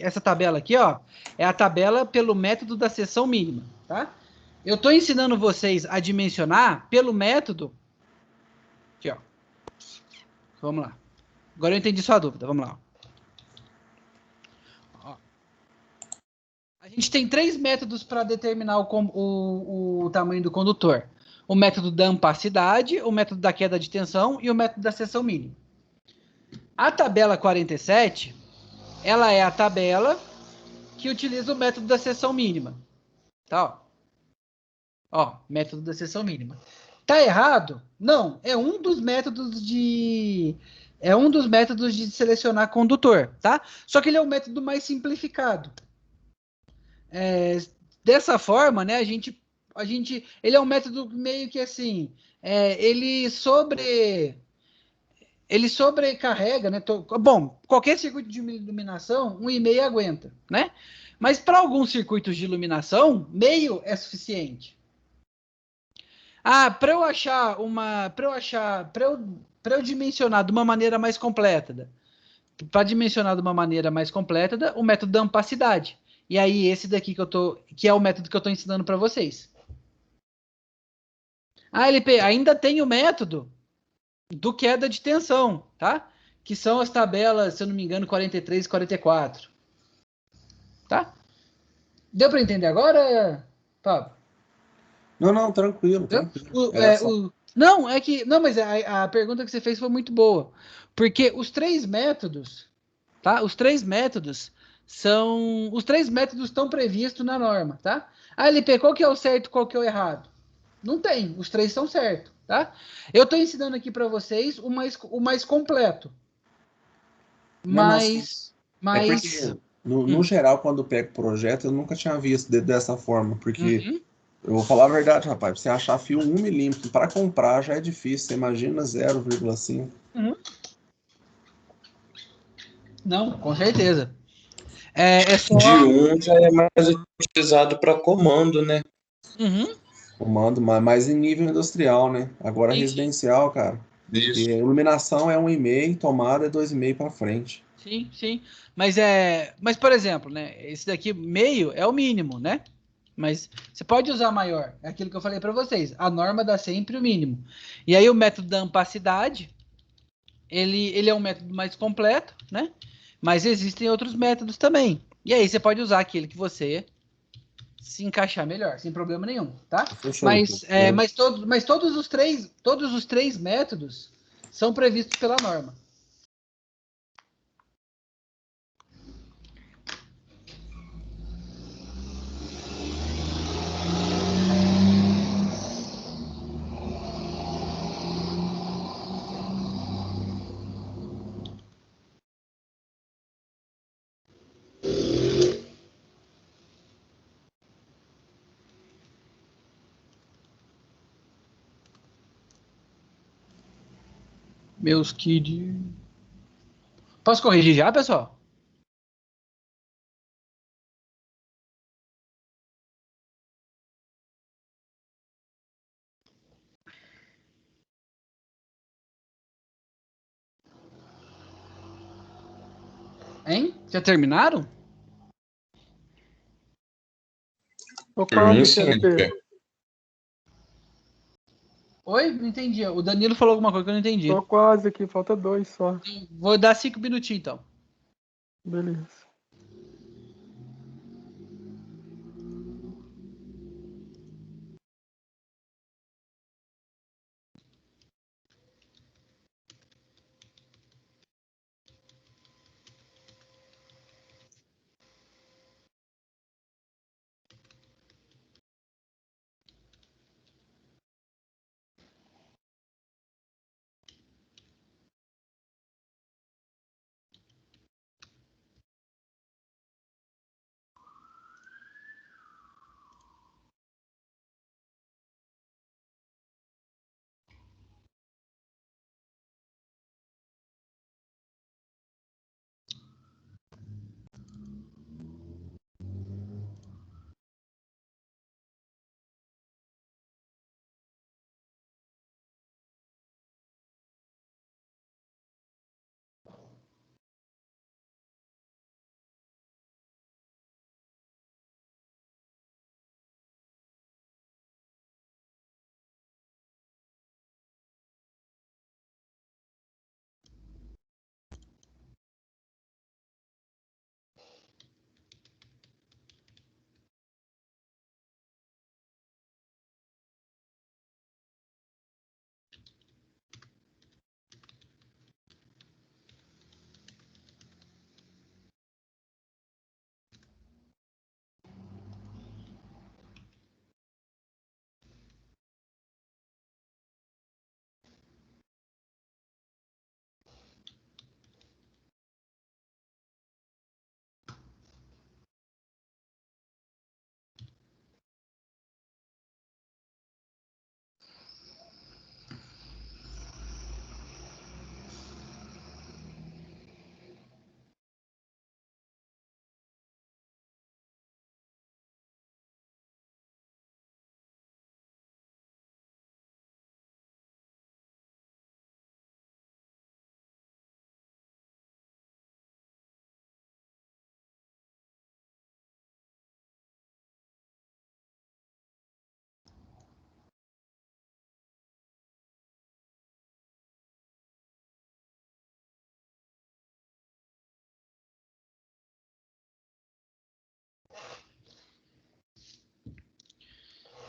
essa tabela aqui, ó, é a tabela pelo método da seção mínima, tá? Eu estou ensinando vocês a dimensionar pelo método. Aqui, ó. Vamos lá. Agora eu entendi sua dúvida. Vamos lá. Ó. A gente tem 3 métodos para determinar o tamanho do condutor. O método da ampacidade, o método da queda de tensão e o método da seção mínima. A tabela 47, ela é a tabela que utiliza o método da seção mínima. Tá? Ó, método da seção mínima. Tá errado? Não, é um dos métodos de selecionar condutor, tá? Só que ele é o método mais simplificado. Dessa forma, né, ele é um método meio que assim, ele ele sobrecarrega, né? Bom, qualquer circuito de iluminação, 1,5 aguenta, né? Mas para alguns circuitos de iluminação, meio é suficiente. Para eu dimensionar de uma maneira mais completa, o método da ampacidade. E aí esse daqui que é o método que eu estou ensinando para vocês. LP, ainda tem o método do queda de tensão, tá? Que são as tabelas, se eu não me engano, 43 e 44. Tá? Deu para entender agora, Pablo? Não, tranquilo. Não, mas a pergunta que você fez foi muito boa. Porque os três métodos, tá? Os três métodos estão previstos na norma, tá? LP, qual que é o certo, qual que é o errado? Não tem, os três são certos, tá? Eu estou ensinando aqui para vocês o mais completo. Mas no geral, quando eu pego projeto, eu nunca tinha visto dessa forma, porque eu vou falar a verdade, rapaz, pra você achar fio 1 milímetro para comprar já é difícil, você imagina 0,5. Não, com certeza. De 1 já é mais utilizado para comando, né? Comando, mas em nível industrial, né? Agora residencial, cara. Isso. E iluminação é 1,5, tomada é 2,5 para frente. Sim. Mas por exemplo, né? Esse daqui meio é o mínimo, né? Mas você pode usar maior. É aquilo que eu falei para vocês. A norma dá sempre o mínimo. E aí o método da ampacidade, ele é um método mais completo, né? Mas existem outros métodos também. E aí você pode usar aquele que você se encaixar melhor, sem problema nenhum, tá? Mas todos os três métodos são previstos pela norma. Meus kids. Posso corrigir já, pessoal? Hein? Já terminaram? Tô quase, LP. Oi? Não entendi. O Danilo falou alguma coisa que eu não entendi. Tô quase aqui, falta 2 só. Vou dar 5 minutinhos, então. Beleza.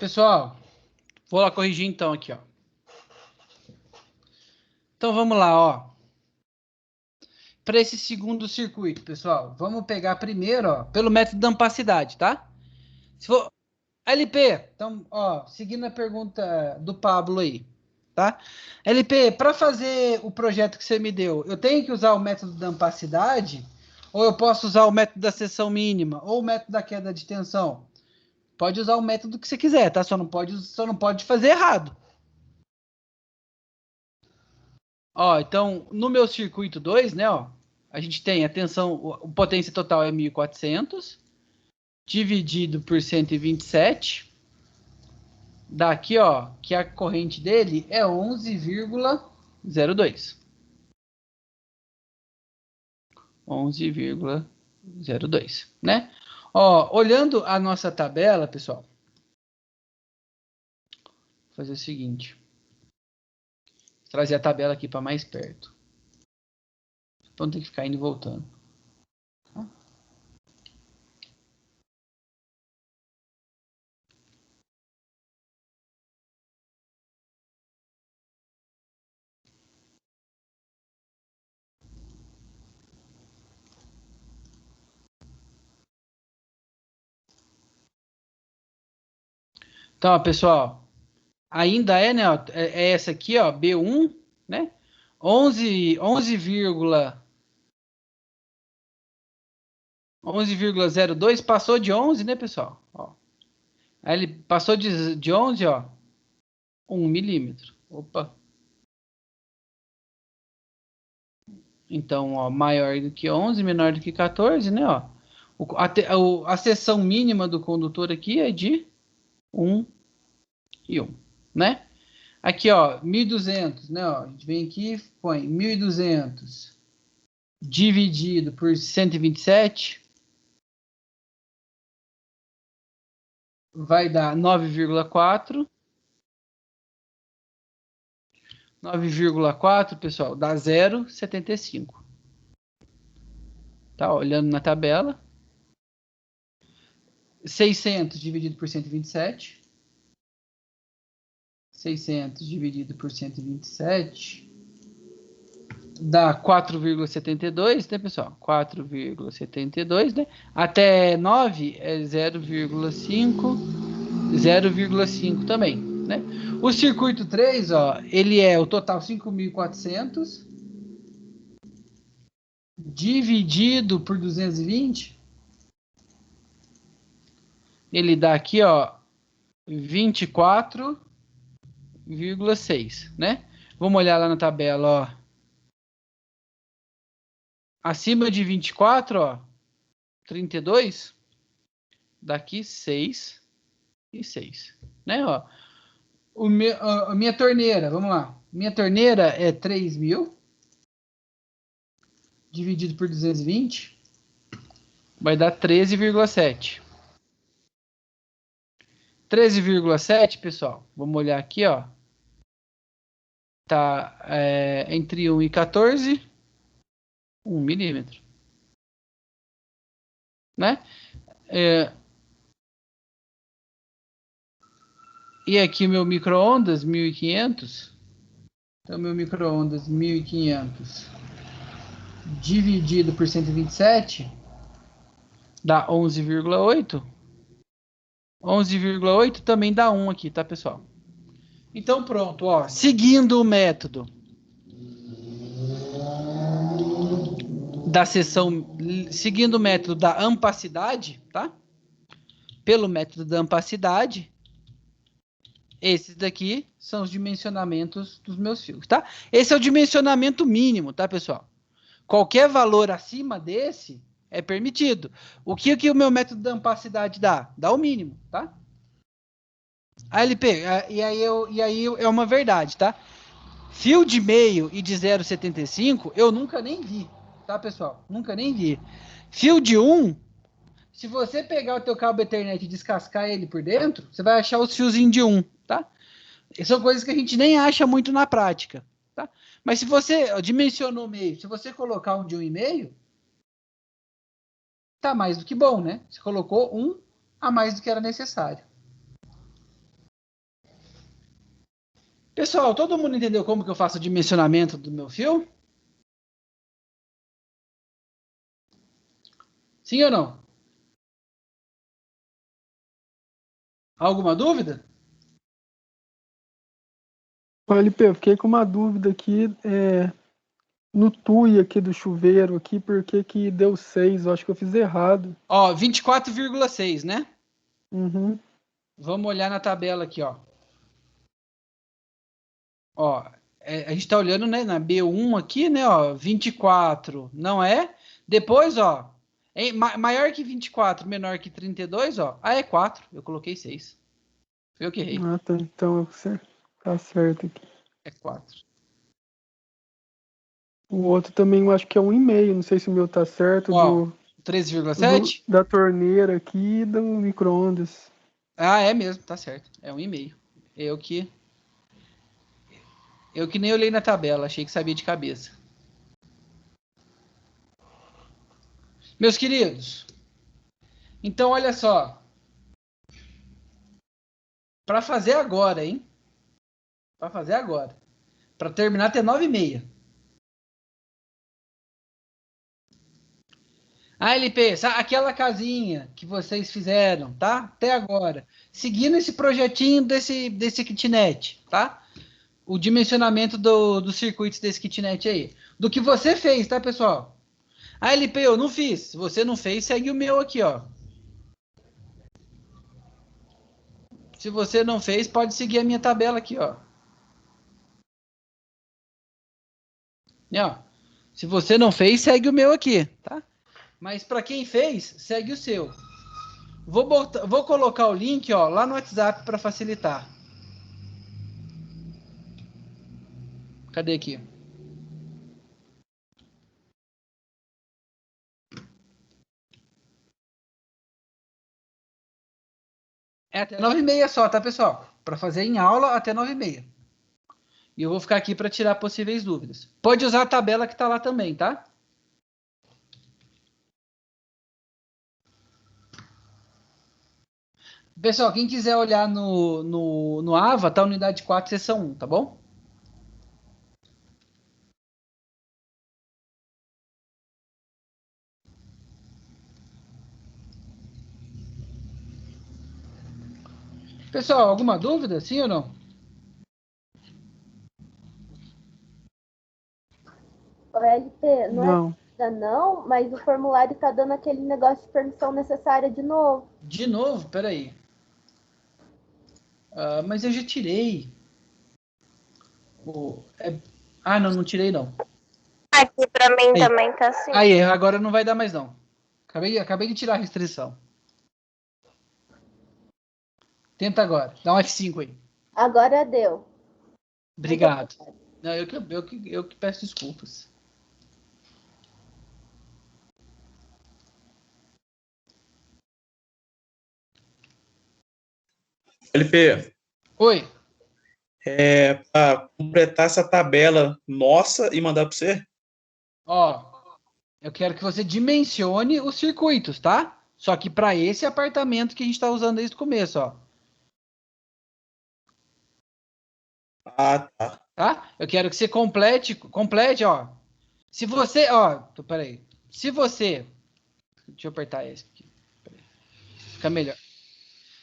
Pessoal, vou lá corrigir então aqui, ó. Então vamos lá, ó. Para esse segundo circuito, pessoal, vamos pegar primeiro, ó, pelo método da ampacidade, tá? Se for LP, então, ó, seguindo a pergunta do Pablo aí, tá? LP, para fazer o projeto que você me deu, eu tenho que usar o método da ampacidade ou eu posso usar o método da seção mínima ou o método da queda de tensão? Pode usar o método que você quiser, tá? Só não pode fazer errado. Ó, então, no meu circuito 2, né, ó, a gente tem a tensão, o potência total é 1.400, dividido por 127, daqui, ó, que a corrente dele é 11,02. 11,02, né? Ó, olhando a nossa tabela, pessoal, vou fazer o seguinte. Vou trazer a tabela aqui para mais perto. Então tem que ficar indo e voltando. Então, ó, pessoal, ainda é, né, ó, é essa aqui, ó, B1, né? 11,02 passou de 11, né, pessoal? Ó. Aí ele passou de 11, ó, 1 milímetro. Opa. Então, ó, maior do que 11, menor do que 14, né, ó. A seção mínima do condutor aqui é de 1 e 1, né? Aqui, ó, 1.200, né, ó. A gente vem aqui e põe 1.200 dividido por 127 vai dar 9,4. 9,4, pessoal, dá 0,75. Tá, olhando na tabela. 600 dividido por 127. 600 dividido por 127 dá 4,72, né, pessoal? 4,72, né? Até 9 é 0,5, 0,5 também, né? O circuito 3, ó, ele é o total 5.400 dividido por 220, ele dá aqui, ó, 24,6, né? Vamos olhar lá na tabela, ó. Acima de 24, ó, 32, daqui 6 e 6, né, ó. A minha torneira, vamos lá. Minha torneira é 3.000 dividido por 220 vai dar 13,7. 13,7, pessoal, vamos olhar aqui, ó. Tá entre 1 e 14, 1 milímetro, né? E aqui meu micro-ondas, 1.500. Então, meu micro-ondas, 1.500 dividido por 127 dá 11,8. 11,8 também dá 1 aqui, tá, pessoal? Então, pronto, ó. Seguindo o método da seção, seguindo o método da ampacidade, tá? Pelo método da ampacidade, esses daqui são os dimensionamentos dos meus fios, tá? Esse é o dimensionamento mínimo, tá, pessoal? Qualquer valor acima desse é permitido. O que o meu método da ampacidade dá? Dá o mínimo, tá? ALP, e aí é uma verdade, tá? Fio de meio e de 0,75 eu nunca nem vi, tá, pessoal? Nunca nem vi. Fio de 1, se você pegar o teu cabo Ethernet e descascar ele por dentro, você vai achar os fiozinhos de 1, tá? São coisas que a gente nem acha muito na prática, tá? Mas se você dimensionou meio, se você colocar um de 1,5, tá mais do que bom, né? Você colocou um a mais do que era necessário. Pessoal, todo mundo entendeu como que eu faço o dimensionamento do meu fio? Sim ou não? Alguma dúvida? Olha, LP, eu fiquei com uma dúvida aqui, no TUI aqui do chuveiro aqui, por que que deu 6? Eu acho que eu fiz errado. Ó, 24,6, né? Uhum. Vamos olhar na tabela aqui, ó. Ó, a gente tá olhando, né, na B1 aqui, né, ó, 24, não é? Depois, ó, maior que 24, menor que 32, ó. Ah, é 4, eu coloquei 6. Foi eu que errei. Ah, tá. Então tá certo aqui. É 4. O outro também eu acho que é 1,5. Não sei se o meu tá certo, Ó, 13,7? da torneira aqui e do micro-ondas. Ah, é mesmo, tá certo. É 1,5. Eu que nem olhei na tabela, achei que sabia de cabeça. Meus queridos, então olha só. Para fazer agora, hein? Para fazer agora. Para terminar até 9h30. Ah, LP, aquela casinha que vocês fizeram, tá? Até agora. Seguindo esse projetinho desse kitnet, tá? O dimensionamento dos circuitos desse kitnet aí. Do que você fez, tá, pessoal? Ah, LP, eu não fiz. Se você não fez, segue o meu aqui, ó. Se você não fez, pode seguir a minha tabela aqui, ó. E, ó. Se você não fez, segue o meu aqui, tá? Mas para quem fez, segue o seu. Vou colocar o link, ó, lá no WhatsApp para facilitar. Cadê aqui? É até 9h30 só, tá, pessoal? Para fazer em aula até 9h30. E eu vou ficar aqui para tirar possíveis dúvidas. Pode usar a tabela que tá lá também, tá? Pessoal, quem quiser olhar no AVA, tá unidade 4, seção 1, tá bom? Pessoal, alguma dúvida? Sim ou não? O LP, não é Não. dúvida não, mas o formulário tá dando aquele negócio de permissão necessária de novo. De novo? Peraí. Mas eu já tirei. Ah, não, não tirei não. Aqui pra mim Aí. também tá assim. Aí, agora não vai dar mais não. Acabei de tirar a restrição. Tenta agora. Dá um F5 aí. Agora deu. Obrigado. Não, eu que peço desculpas. LP, Oi. para completar essa tabela nossa e mandar para você? Ó, eu quero que você dimensione os circuitos, tá? Só que para esse apartamento que a gente está usando desde o começo, ó. Ah, tá. Tá? Eu quero que você complete, ó. Se você, ó, peraí. Se você, deixa eu apertar esse aqui. Peraí. Fica melhor.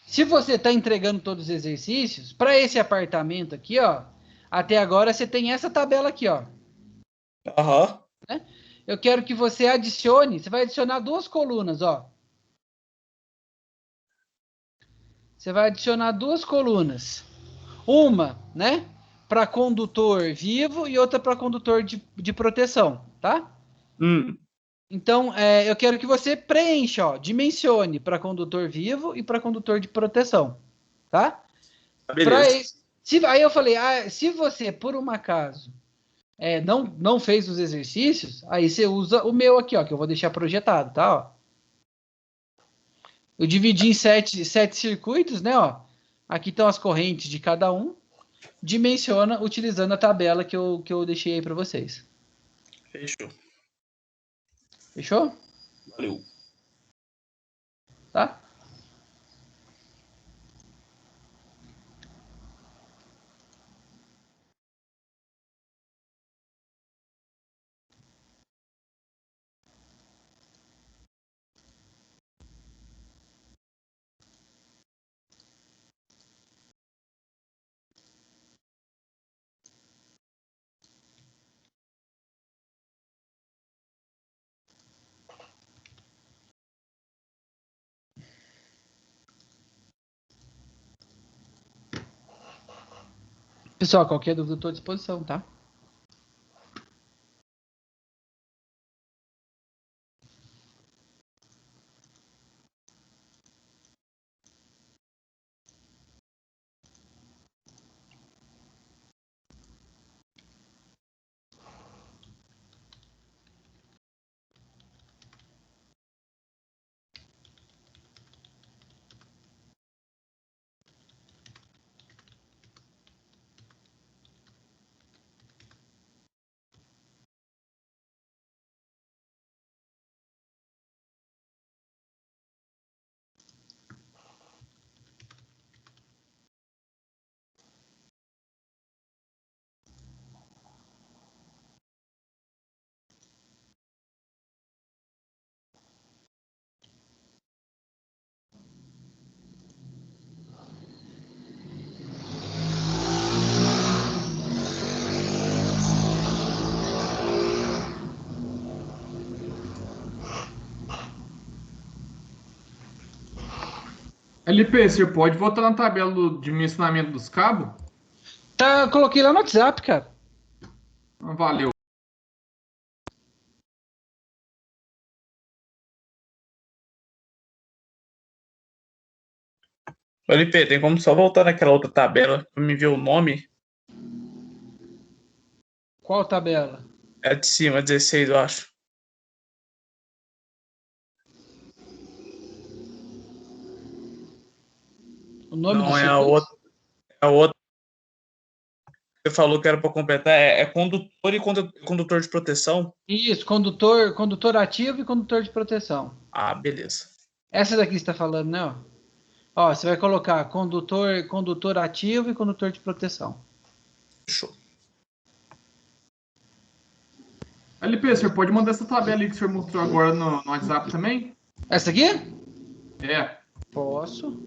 Se você está entregando todos os exercícios, para esse apartamento aqui, ó, até agora você tem essa tabela aqui, ó. Aham. Né? Eu quero que você adicione, você vai adicionar duas colunas, ó. Você vai adicionar duas colunas. Uma, né, para condutor vivo e outra para condutor de proteção, tá? Então, eu quero que você preencha, ó, dimensione para condutor vivo e para condutor de proteção, tá? Beleza. Aí eu falei, se você, por um acaso, não fez os exercícios, aí você usa o meu aqui, ó, que eu vou deixar projetado, tá? Ó. Eu dividi em sete circuitos, né? Ó. Aqui estão as correntes de cada um. Dimensiona utilizando a tabela que eu deixei aí para vocês. Fechou. Fechou? Valeu. Tá? Pessoal, qualquer dúvida, eu estou à disposição, tá? LP, você pode voltar na tabela do dimensionamento dos cabos? Tá, eu coloquei lá no WhatsApp, cara. Valeu. LP, tem como só voltar naquela outra tabela para me ver o nome? Qual tabela? É de cima, 16, eu acho. O nome do Não, é a circuito? outra. É a outra. Você falou que era para completar. É condutor e condutor de proteção? Isso, condutor ativo e condutor de proteção. Ah, beleza. Essa daqui você está falando, né? Ó, você vai colocar condutor ativo e condutor de proteção. Show. LP, você pode mandar essa tabela aí que o senhor mostrou agora no WhatsApp também? Essa aqui? É. Posso.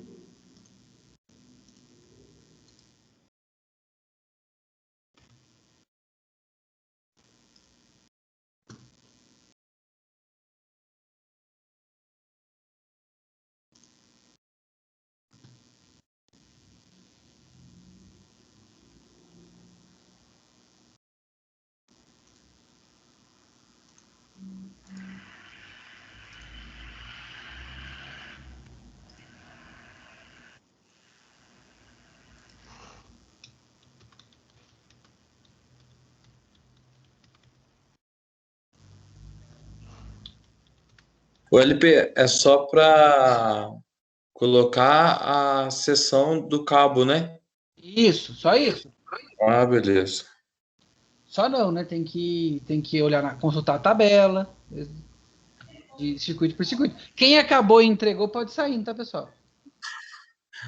O LP é só para colocar a seção do cabo, né? Isso, só isso. Ah, beleza. Só não, né? Tem que olhar, consultar a tabela de circuito por circuito. Quem acabou e entregou pode sair, tá, pessoal?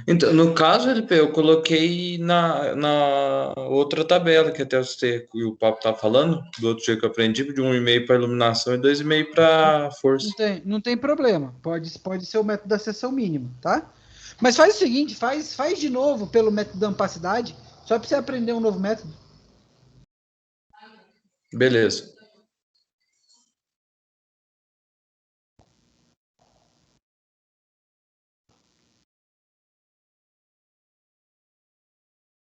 Então, no caso, LP, eu coloquei na outra tabela que até você e o Papo tá falando, do outro dia que eu aprendi, de 1,5 para iluminação e 2,5 para força. Não tem problema. Pode ser o método da seção mínima, tá? Mas faz o seguinte, faz de novo pelo método da ampacidade, só para você aprender um novo método. Beleza.